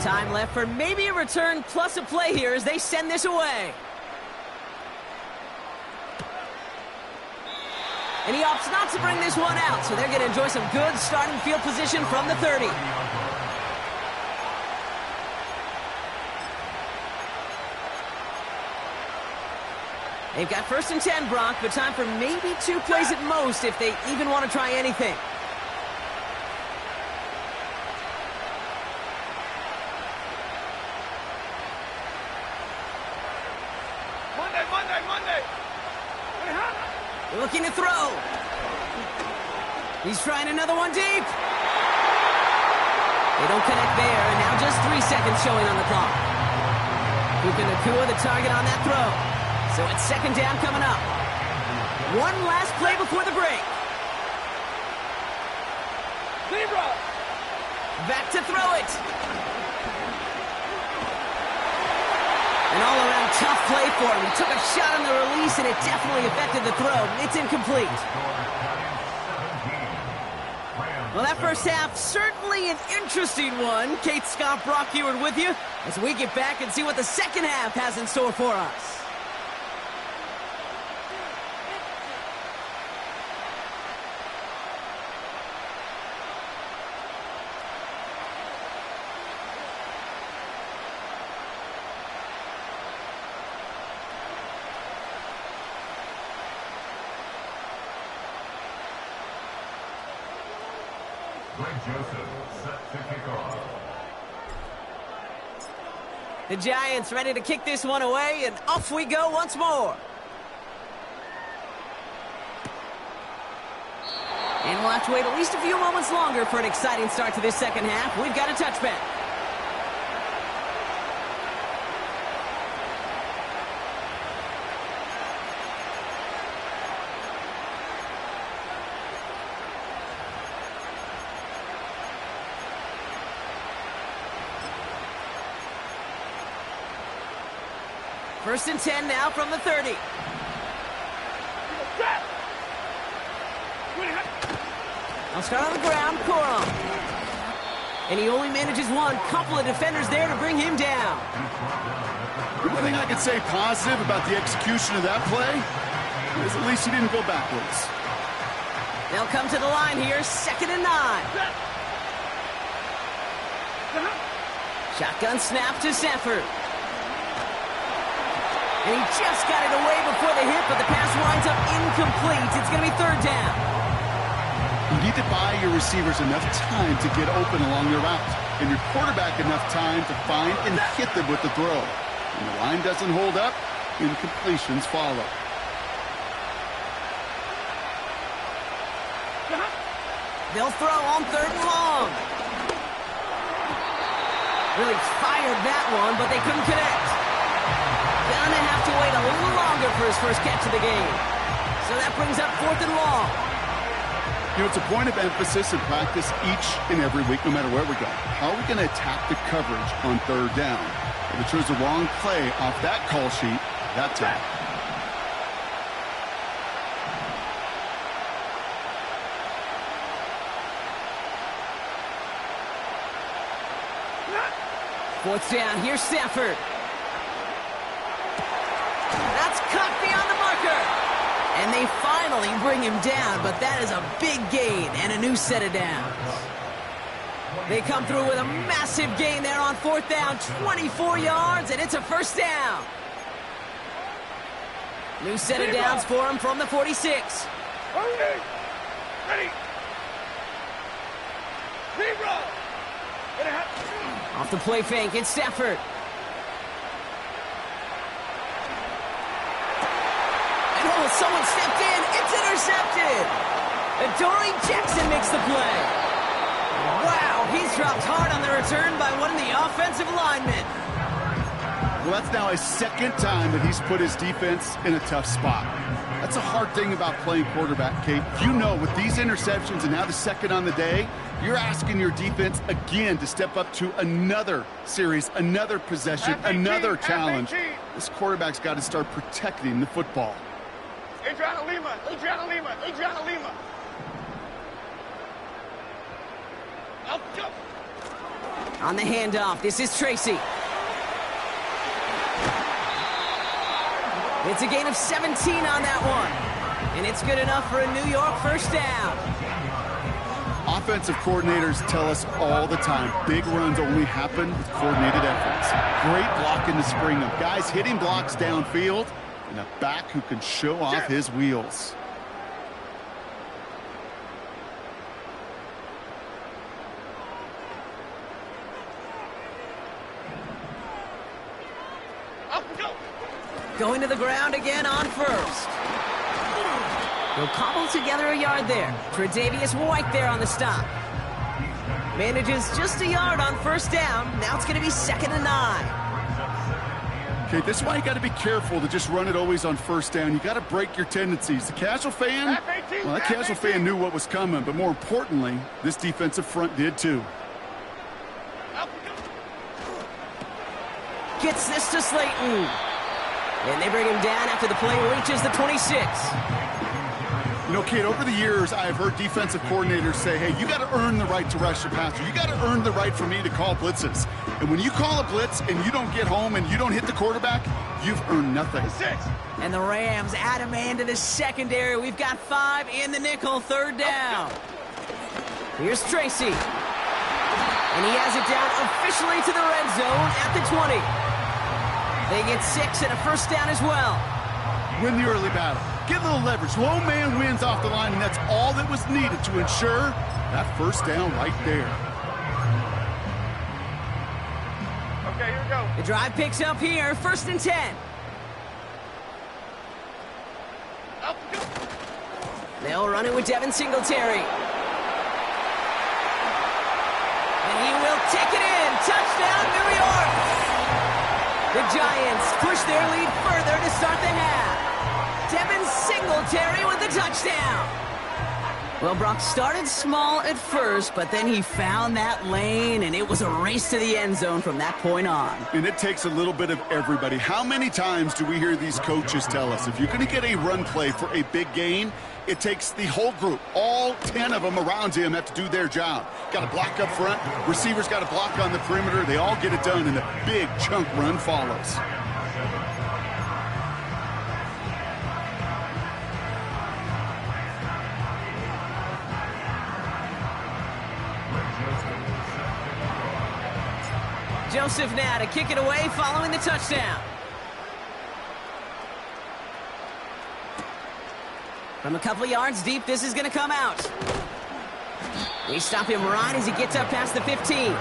Time left for maybe a return plus a play here as they send this away. And he opts not to bring this one out, so they're going to enjoy some good starting field position from the 30. They've got 1st and 10, Brock, but time for maybe 2 plays at most if they even want to try anything. Monday. They're looking to throw. He's trying another one deep. They don't connect there, and now just 3 seconds showing on the clock. Puka Nacua the target on that throw. So it's 2nd down coming up. One last play before the break. Zebra. Back to throw it. An all-around tough play for him. He took a shot on the release, and it definitely affected the throw. It's incomplete. Well, that first half, certainly an interesting one. Kate Scott, Brock Heward with you as we get back and see what the second half has in store for us. The Giants ready to kick this one away, and off we go once more. And we'll have to wait at least a few moments longer for an exciting start to this second half. We've got a touchback. First and 10 now from the 30. I'll start on the ground, Corum. And he only manages one. Couple of defenders there to bring him down. The only thing I can say positive about the execution of that play is at least he didn't go backwards. They'll come to the line here, 2nd and 9. Shotgun snap to Sanford. And he just got it away before the hit, but the pass winds up incomplete. It's going to be 3rd down. You need to buy your receivers enough time to get open along their route, and your quarterback enough time to find and hit them with the throw. When the line doesn't hold up, incompletions follow. They'll throw on 3rd and long. Really fired that one, but they couldn't connect. Gonna have to wait a little longer for his first catch of the game. So that brings up 4th and long. You know, it's a point of emphasis in practice each and every week, no matter where we go. How are we going to attack the coverage on 3rd down? If we chose the wrong play off that call sheet, that time. Fourth down, here's Stafford. That's cut beyond the marker. And they finally bring him down, but that is a big gain and a new set of downs. They come through with a massive gain there on 4th down, 24 yards, and it's a 1st down. New set of downs for him from the 46. Ready. Zebra. Off the play fake, it's Stafford. Oh, someone stepped in. It's intercepted. Adoree Jackson makes the play. Wow, he's dropped hard on the return by one of the offensive linemen. Well, that's now his second time that he's put his defense in a tough spot. That's a hard thing about playing quarterback, Kate. You know, with these interceptions and now the second on the day, you're asking your defense again to step up to another series, another possession, another challenge. This quarterback's got to start protecting the football. Adriana Lima, Adriana Lima, Adriana Lima. Up, go. On the handoff, this is Tracy. It's a gain of 17 on that one. And it's good enough for a New York first down. Offensive coordinators tell us all the time, big runs only happen with coordinated efforts. Great block in the spring of guys hitting blocks downfield and a back who can show off his wheels. Up, go. Going to the ground again on first. He'll cobble together a yard there. Tre'Davious White there on the stop. Manages just a yard on first down. Now it's going to be 2nd and 9. Okay, this is why you got to be careful to just run it always on first down. You got to break your tendencies. The casual fan, well, that casual fan knew what was coming, but more importantly, this defensive front did too. Gets this to Slayton. And they bring him down after the play reaches the 26. You know, Kate, over the years, I've heard defensive coordinators say, hey, you got to earn the right to rush the passer. You got to earn the right for me to call blitzes. And when you call a blitz and you don't get home and you don't hit the quarterback, you've earned nothing. And the Rams add a man to the secondary. We've got 5 in the nickel, 3rd down. Here's Tracy. And he has it down officially to the red zone at the 20. They get 6 and a first down as well. Win the early battle. Get a little leverage. Low man wins off the line, and that's all that was needed to ensure that first down right there. Okay, here we go. The drive picks up here, 1st and 10. Up, go. They'll run it with Devin Singletary. And he will take it in. Touchdown, New York. The Giants push their lead further to start the half. Devin Singletary with the touchdown. Well, Brock started small at first, but then he found that lane, and it was a race to the end zone from that point on. And it takes a little bit of everybody. How many times do we hear these coaches tell us, if you're going to get a run play for a big gain, it takes the whole group. All 10 of them around him have to do their job. Got to block up front. Receivers got to block on the perimeter. They all get it done, and a big chunk run follows. Joseph now to kick it away following the touchdown. From a couple of yards deep, this is going to come out. We stop him right as he gets up past the 15.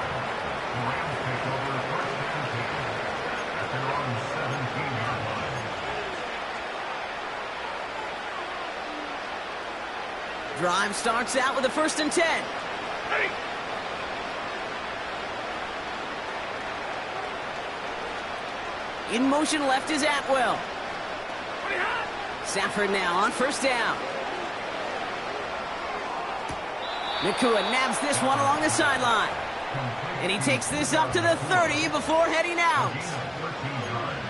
Drive starts out with a 1st and 10. Ready. In motion left is Atwell. Stafford now on 1st down. Nakua nabs this one along the sideline. And he takes this up to the 30 before heading out.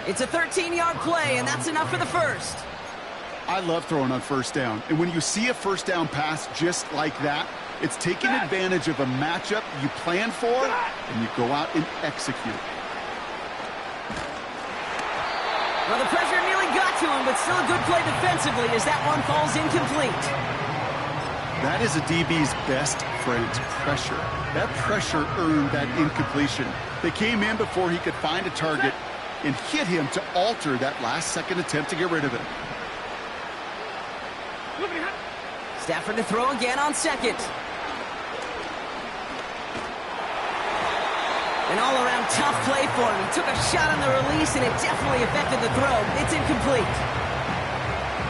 It's a 13-yard play, and that's enough for the first. I love throwing on 1st down. And when you see a 1st down pass just like that, it's taking advantage of a matchup you plan for, and you go out and execute. Well, the pressure nearly got to him, but still a good play defensively as that one falls incomplete. That is a DB's best friend, pressure. That pressure earned that incompletion. They came in before he could find a target and hit him to alter that last-second attempt to get rid of it. Stafford to throw again on 2nd. An all-around tough play for him. He took a shot on the release, and it definitely affected the throw. It's incomplete.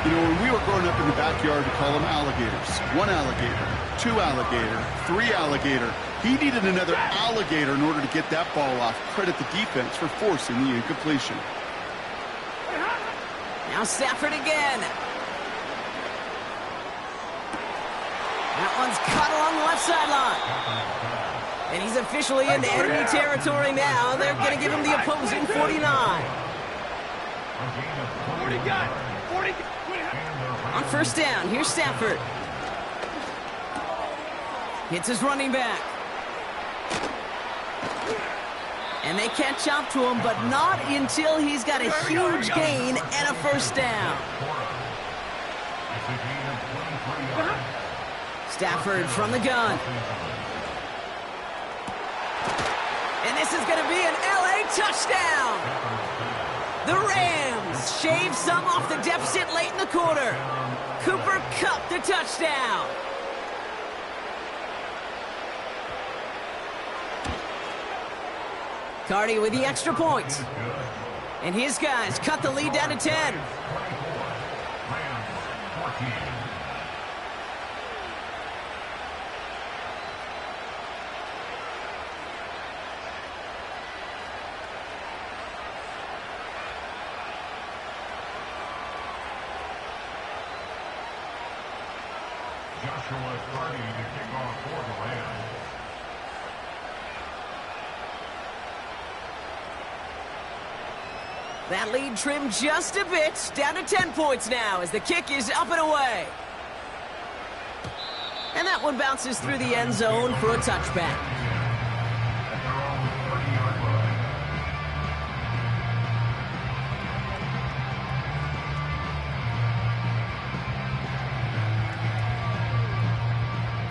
You know, when we were growing up in the backyard, we call them alligators. 1 alligator, 2 alligator, 3 alligator. He needed another alligator in order to get that ball off. Credit the defense for forcing the incompletion. Now Stafford again. That one's cut along the left sideline. And he's officially into enemy territory now. They're going to give him the opposing 49. 40 got 40. On first down, here's Stafford. Hits his running back. And they catch up to him, but not until he's got a huge gain and a first down. Stafford from the gun. And this is going to be an LA touchdown. The Rams shave some off the deficit late in the quarter. Cooper Kupp the touchdown. Cardi with the extra point. And his guys cut the lead down to 10. Joshua Cardi to kick off for the Rams. That lead trimmed just a bit, down to 10 points now as the kick is up and away. And that one bounces through the end zone for a touchback.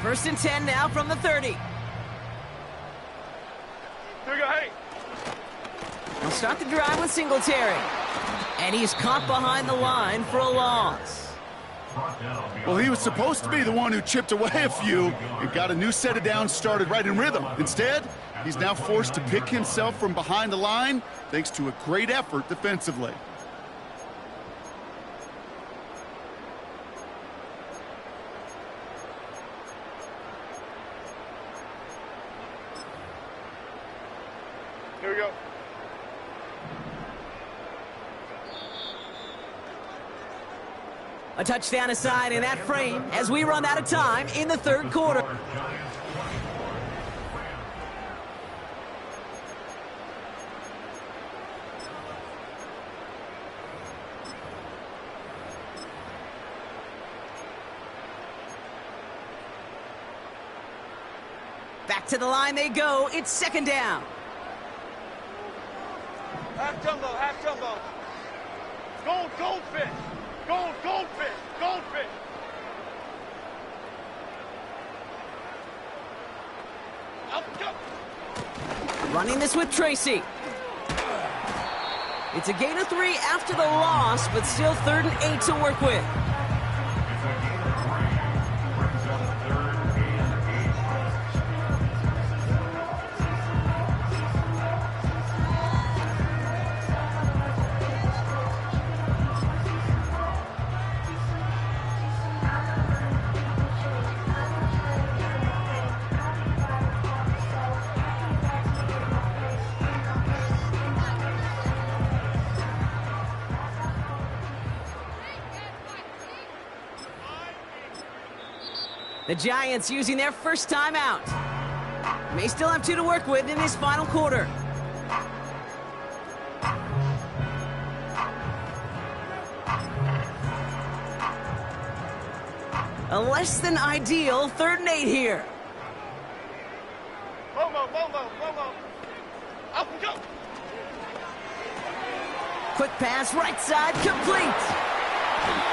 First and 10 now from the 30. Here we go, hey. They'll start the drive with Singletary. And he's caught behind the line for a loss. Well, he was supposed to be the one who chipped away a few and got a new set of downs started right in rhythm. Instead, he's now forced to pick himself from behind the line thanks to a great effort defensively. Here we go. A touchdown aside in that frame as we run out of time in the third quarter. Back to the line they go. It's second down. Half jumbo, half jumbo. Goldfish. Goldfish. Up, go. Running this with Tracy. It's a gain of 3 after the loss, but still 3rd and 8 to work with. The Giants using their first timeout. May still have 2 to work with in this final quarter. A less than ideal 3rd and 8 here. Momo. Up, go. Quick pass, right side, complete.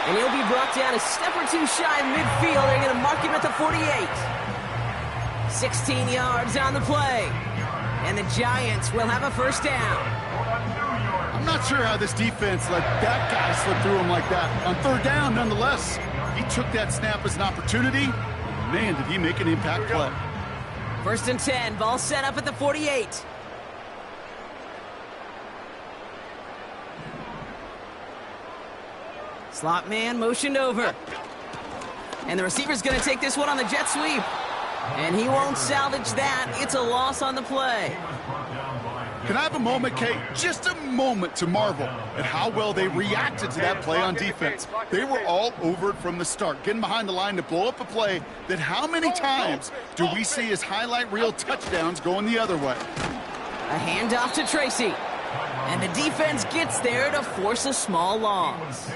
And he'll be brought down a step or 2 shy of midfield. They're going to mark him at the 48. 16 yards on the play. And the Giants will have a first down. I'm not sure how this defense let that guy slip through him like that. On 3rd down, nonetheless, he took that snap as an opportunity. Man, did he make an impact play. First and 10, ball set up at the 48. Slot man motioned over. And the receiver's going to take this one on the jet sweep. And he won't salvage that. It's a loss on the play. Can I have a moment, Kate? Just a moment to marvel at how well they reacted to that play on defense. They were all over it from the start, getting behind the line to blow up a play that how many times do we see as highlight reel touchdowns going the other way? A handoff to Tracy. And the defense gets there to force a small loss.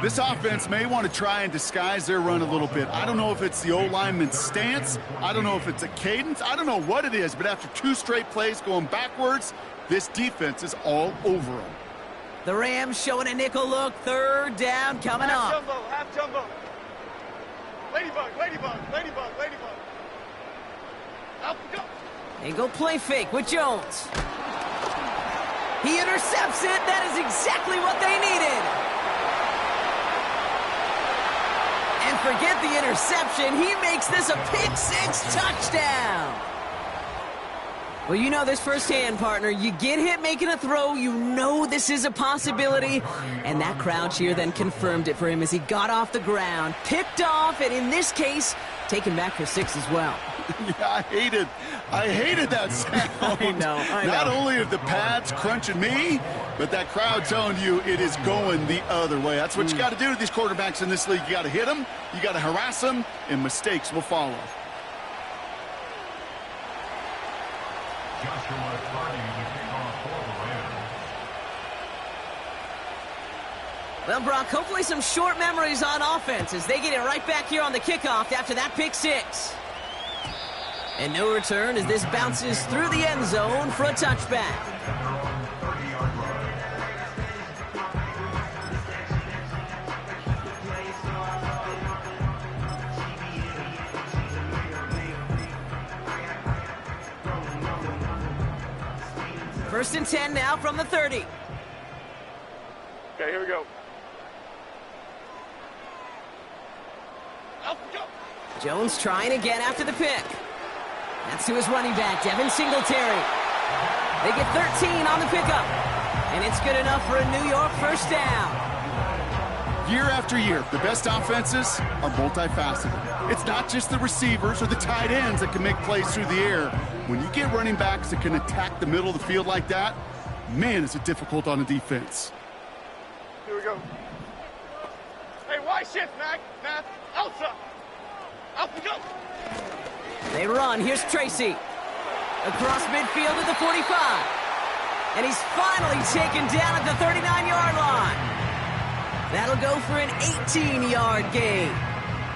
This offense may want to try and disguise their run a little bit. I don't know if it's the O-lineman's stance. I don't know if it's a cadence. I don't know what it is, but after 2 straight plays going backwards, this defense is all over them. The Rams showing a nickel look. 3rd down coming up. Half jumbo. Ladybug, ladybug, ladybug, ladybug. Up we go. They go play fake with Jones. He intercepts it. That is exactly what they needed. And forget the interception. He makes this a pick-6 touchdown. Well, you know this firsthand, partner. You get hit making a throw, you know this is a possibility. And that crowd cheer then confirmed it for him as he got off the ground, picked off, and in this case, taken back for 6 as well. Yeah, I hated that sound. I know. Not only are the pads crunching me, but that crowd telling you it is going the other way. That's what you got to do to these quarterbacks in this league. You got to hit them, you got to harass them, and mistakes will follow. Well, Brock, hopefully some short memories on offense as they get it right back here on the kickoff after that pick-6. And no return as this bounces through the end zone for a touchback. First and 10 now from the 30. Okay, here we go. Up we go. Jones trying again after the pick. That's to his running back, Devin Singletary. They get 13 on the pickup. And it's good enough for a New York first down. Year after year, the best offenses are multifaceted. It's not just the receivers or the tight ends that can make plays through the air. When you get running backs that can attack the middle of the field like that, man, is it difficult on the defense. Here we go. Hey, why shift, Mac? Matt, Elsa. Up we go. They run. Here's Tracy. Across midfield at the 45. And he's finally taken down at the 39-yard line. That'll go for an 18-yard gain.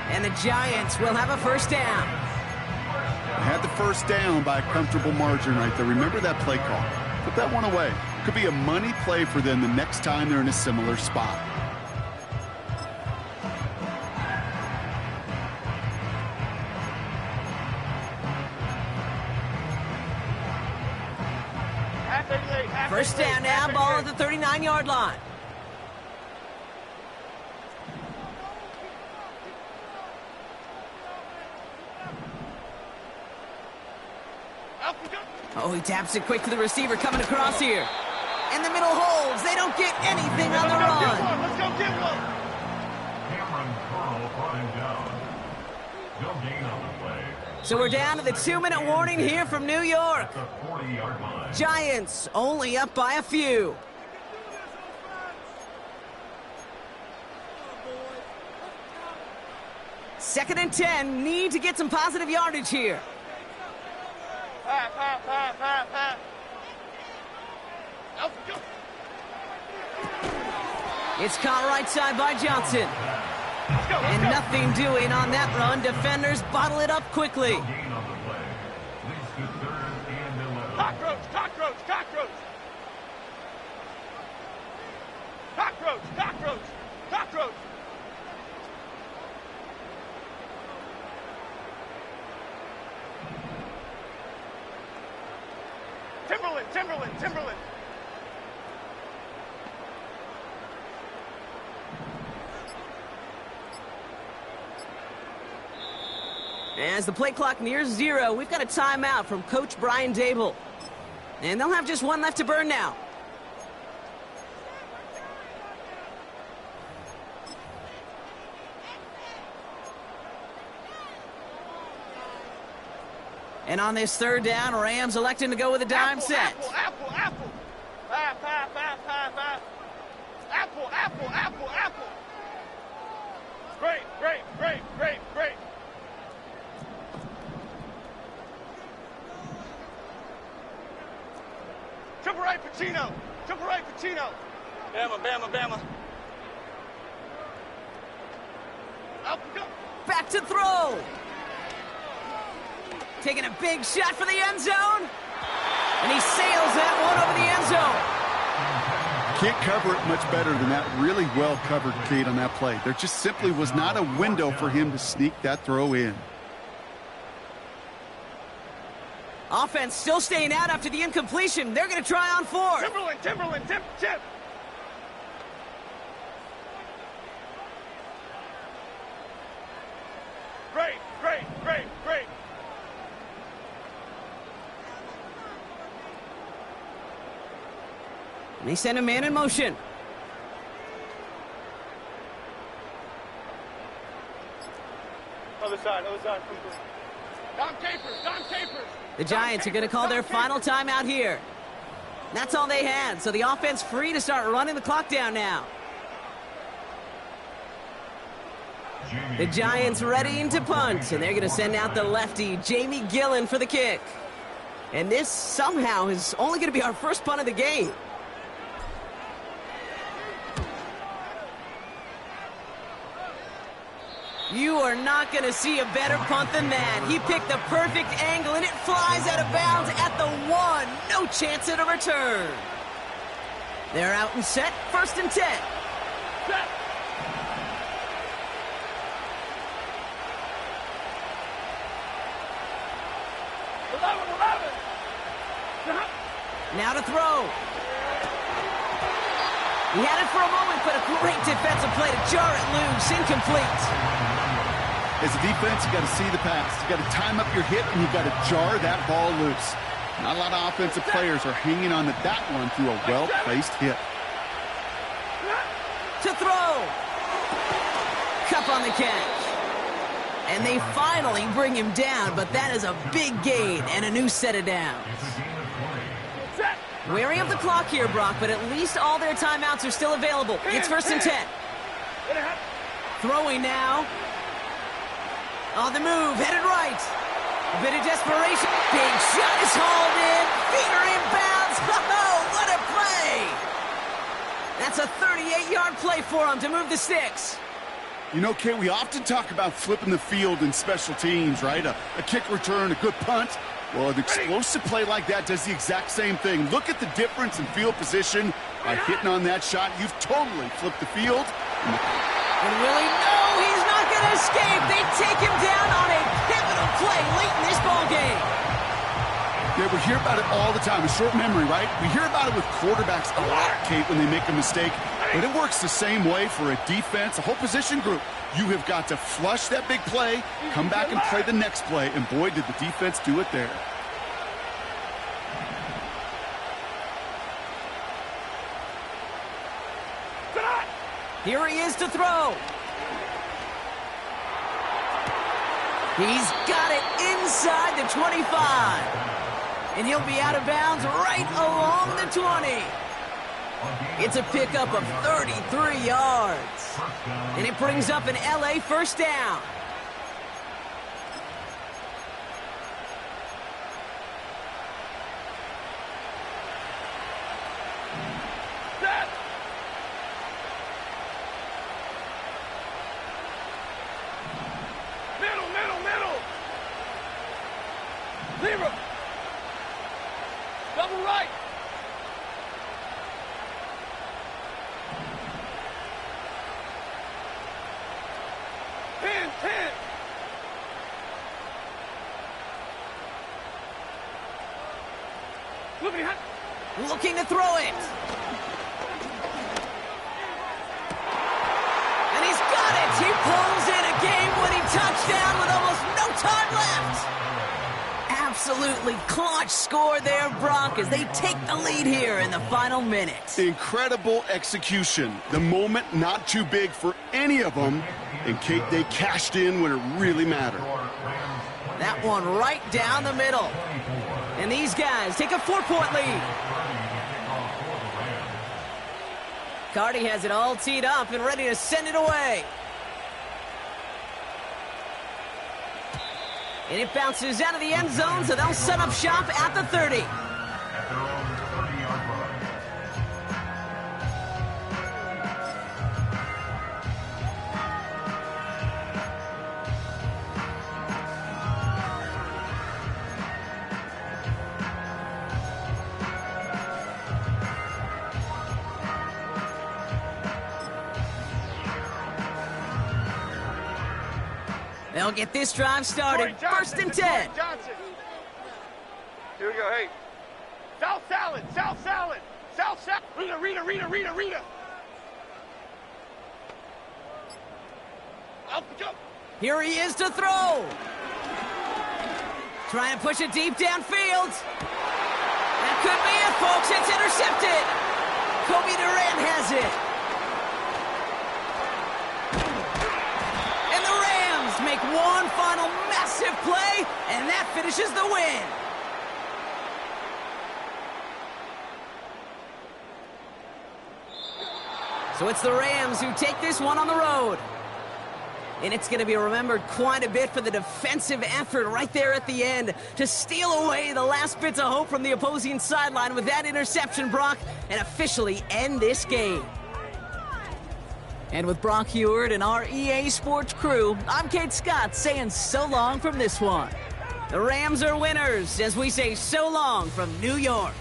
And the Giants will have a first down. They had the first down by a comfortable margin right there. Remember that play call. Put that one away. Could be a money play for them the next time they're in a similar spot. First down now, ball at the 39-yard line. Oh, he taps it quick to the receiver coming across here. And the middle holds. They don't get anything on the run. Let's go get one. Cameron Curl brought him down. No gain on the play. So we're down to the 2-minute warning here from New York. The 40-yard line. Giants only up by a few. Second and 10. Need to get some positive yardage here. Pass. Up we go. It's caught right side by Johnson. Let's go. And nothing doing on that run. Defenders bottle it up quickly. Gain on the play. Leads to 3rd and 11. Cockroach. Timberland. As the play clock nears 0, we've got a timeout from Coach Brian Dable. And they'll have just one left to burn now. And on this third down, Rams electing to go with a dime set. Apple, apple, apple. Pass, pass, pass, pass, pass. Apple, apple, apple, apple. Great, great, great, great, great. Triple right, Pacino. Triple right, Pacino. Bama, Bama, Bama. Up, go. Back to throw. Taking a big shot for the end zone. And he sails that one over the end zone. Can't cover it much better than that. Really well covered, Kate, on that play. There just simply was not a window for him to sneak that throw in. Offense still staying out after the incompletion. They're going to try on fourth. Timberland, Timberland, Chip. Great, great, great, great. And they send a man in motion. Other side. Dom Capers. The Giants are going to call their final timeout here. That's all they had, so the offense free to start running the clock down now. The Giants readying to punt, and they're going to send out the lefty, Jamie Gillen, for the kick. And this somehow is only going to be our first punt of the game. You are not going to see a better punt than that. He picked the perfect angle, and it flies out of bounds at the 1. No chance at a return. They're out and set, 1st and 10. Set. Now to throw. He had it for a moment, but a great defensive play to jar it loose. Incomplete. As a defense, you got to see the pass. You got to time up your hit, and you got to jar that ball loose. Not a lot of offensive players are hanging on to that one through a well-placed hit. To throw. Cup on the catch. And they finally bring him down, but that is a big gain and a new set of downs. Wary of the clock here, Brock, but at least all their timeouts are still available. It's 1st and 10. Throwing now. On the move, headed right. A bit of desperation. Big shot is hauled in. Feet are inbounds. Oh, what a play! That's a 38-yard play for him to move the sticks. You know, Kate, we often talk about flipping the field in special teams, right? A kick return, a good punt. Well, an explosive play like that does the exact same thing. Look at the difference in field position. By hitting on that shot, you've totally flipped the field. And Willie, no, he's not going to escape. They take him down on a pivotal play late in this ballgame. Yeah, we hear about it all the time. A short memory, right? We hear about it with quarterbacks a lot, Kate, when they make a mistake. But it works the same way for a defense, a whole position group. You have got to flush that big play, come back and play the next play, and boy, did the defense do it there. Here he is to throw. He's got it inside the 25. And he'll be out of bounds right along the 20. It's a pickup of 33 yards. And it brings up an LA 1st down. Middle. Zero. Double right. Ten. Looking to throw it. And he's got it. He pulls in a game-winning touchdown with almost no time left. Absolutely clutch score there, Brock, as they take the lead here in the final minute. Incredible execution. The moment not too big for any of them. And Kate, they cashed in when it really mattered. That one right down the middle. And these guys take a 4-point lead. Cardi has it all teed up and ready to send it away. And it bounces out of the end zone, so they'll set up shop at the 30. At their own 30-yard line. They'll get this drive started. First and 10. Here we go, hey. South salad, south salad, south salad. Rita. Up, jump. Here he is to throw. Trying to push it deep downfield. That could be it, folks. It's intercepted. Kobe Durant has it. And the Rams make one final massive play, and that finishes the win. So it's the Rams who take this one on the road. And it's going to be remembered quite a bit for the defensive effort right there at the end to steal away the last bits of hope from the opposing sideline with that interception, Brock, and officially end this game. And with Brock Heward and our EA Sports crew, I'm Kate Scott saying so long from this one. The Rams are winners as we say so long from New York.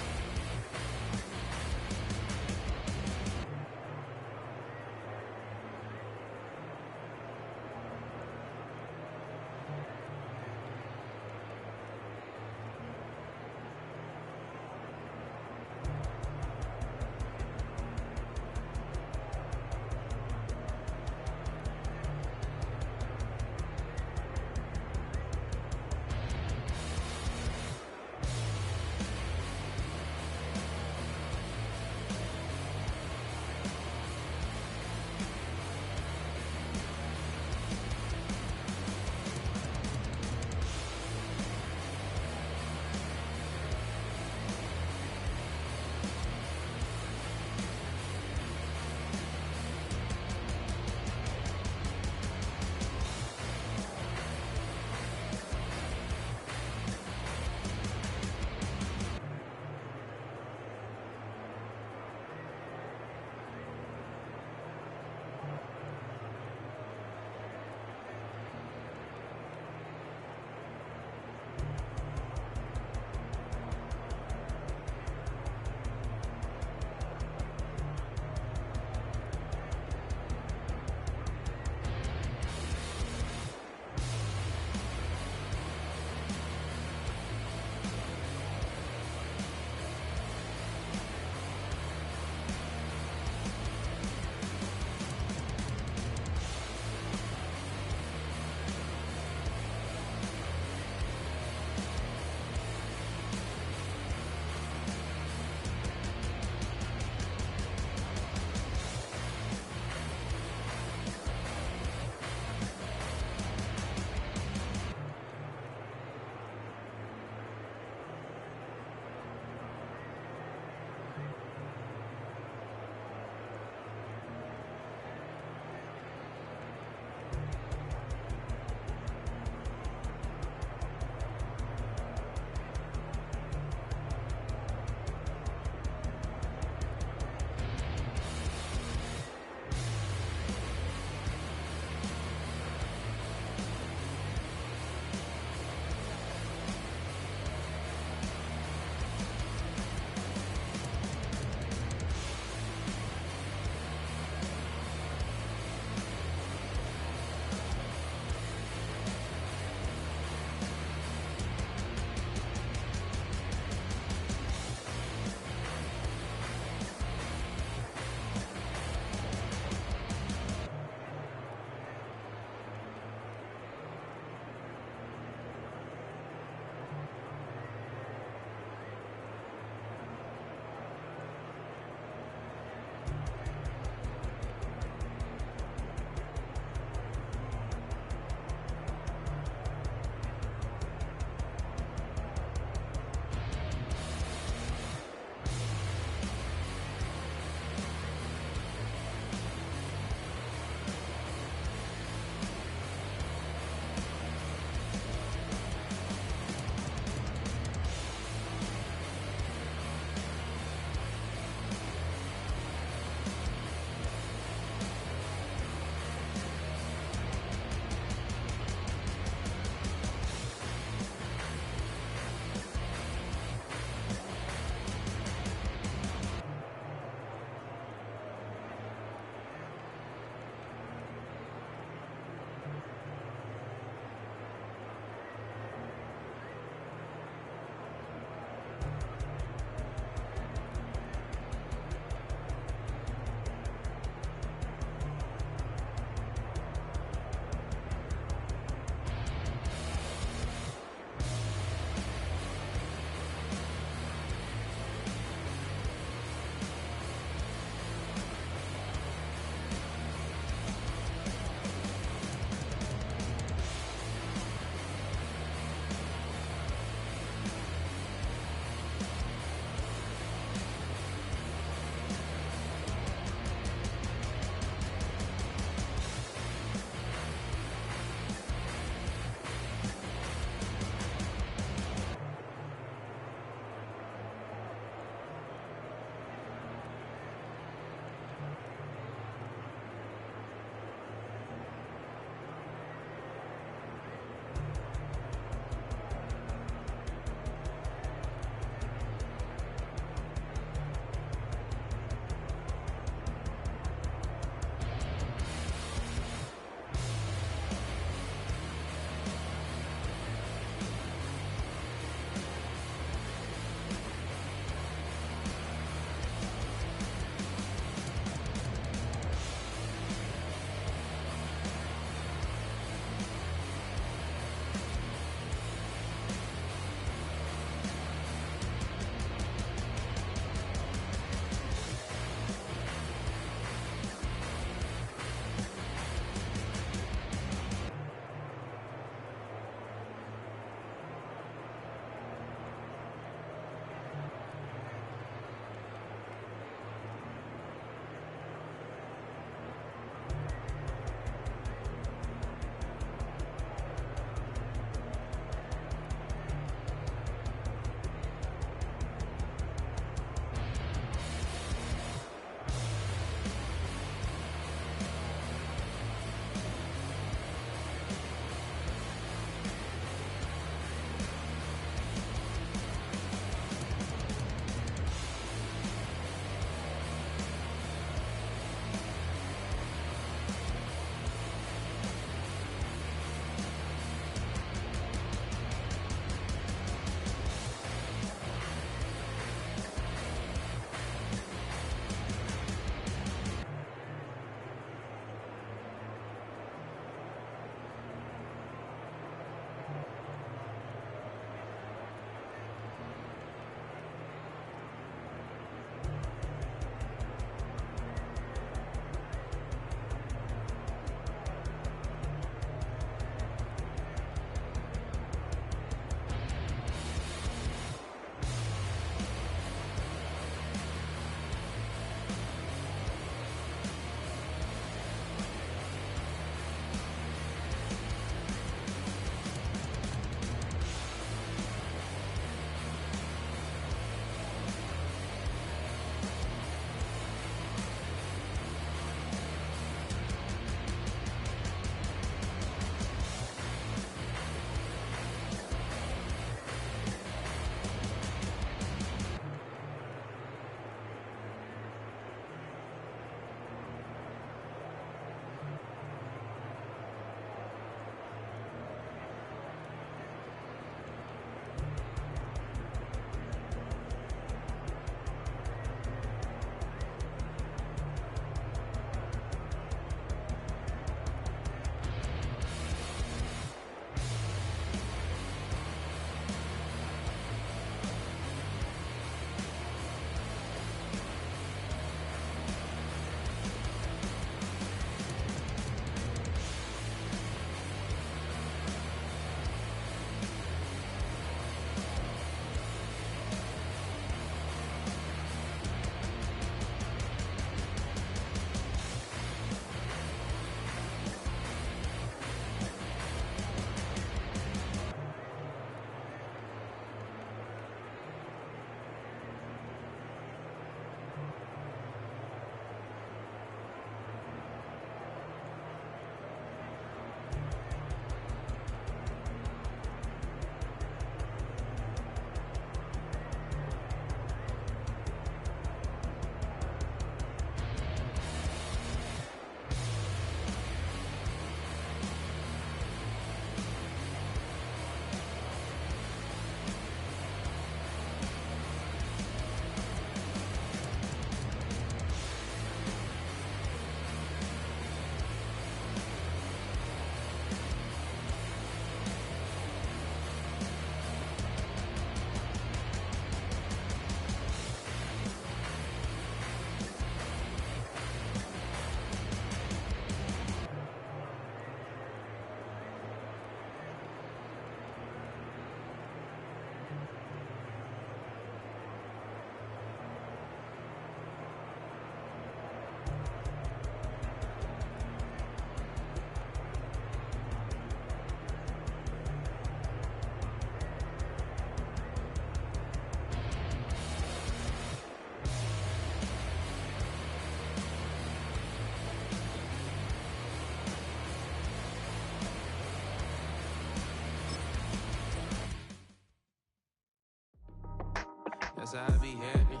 miles I be heading.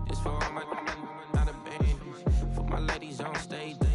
Just for all my not a bench. For my ladies on stage.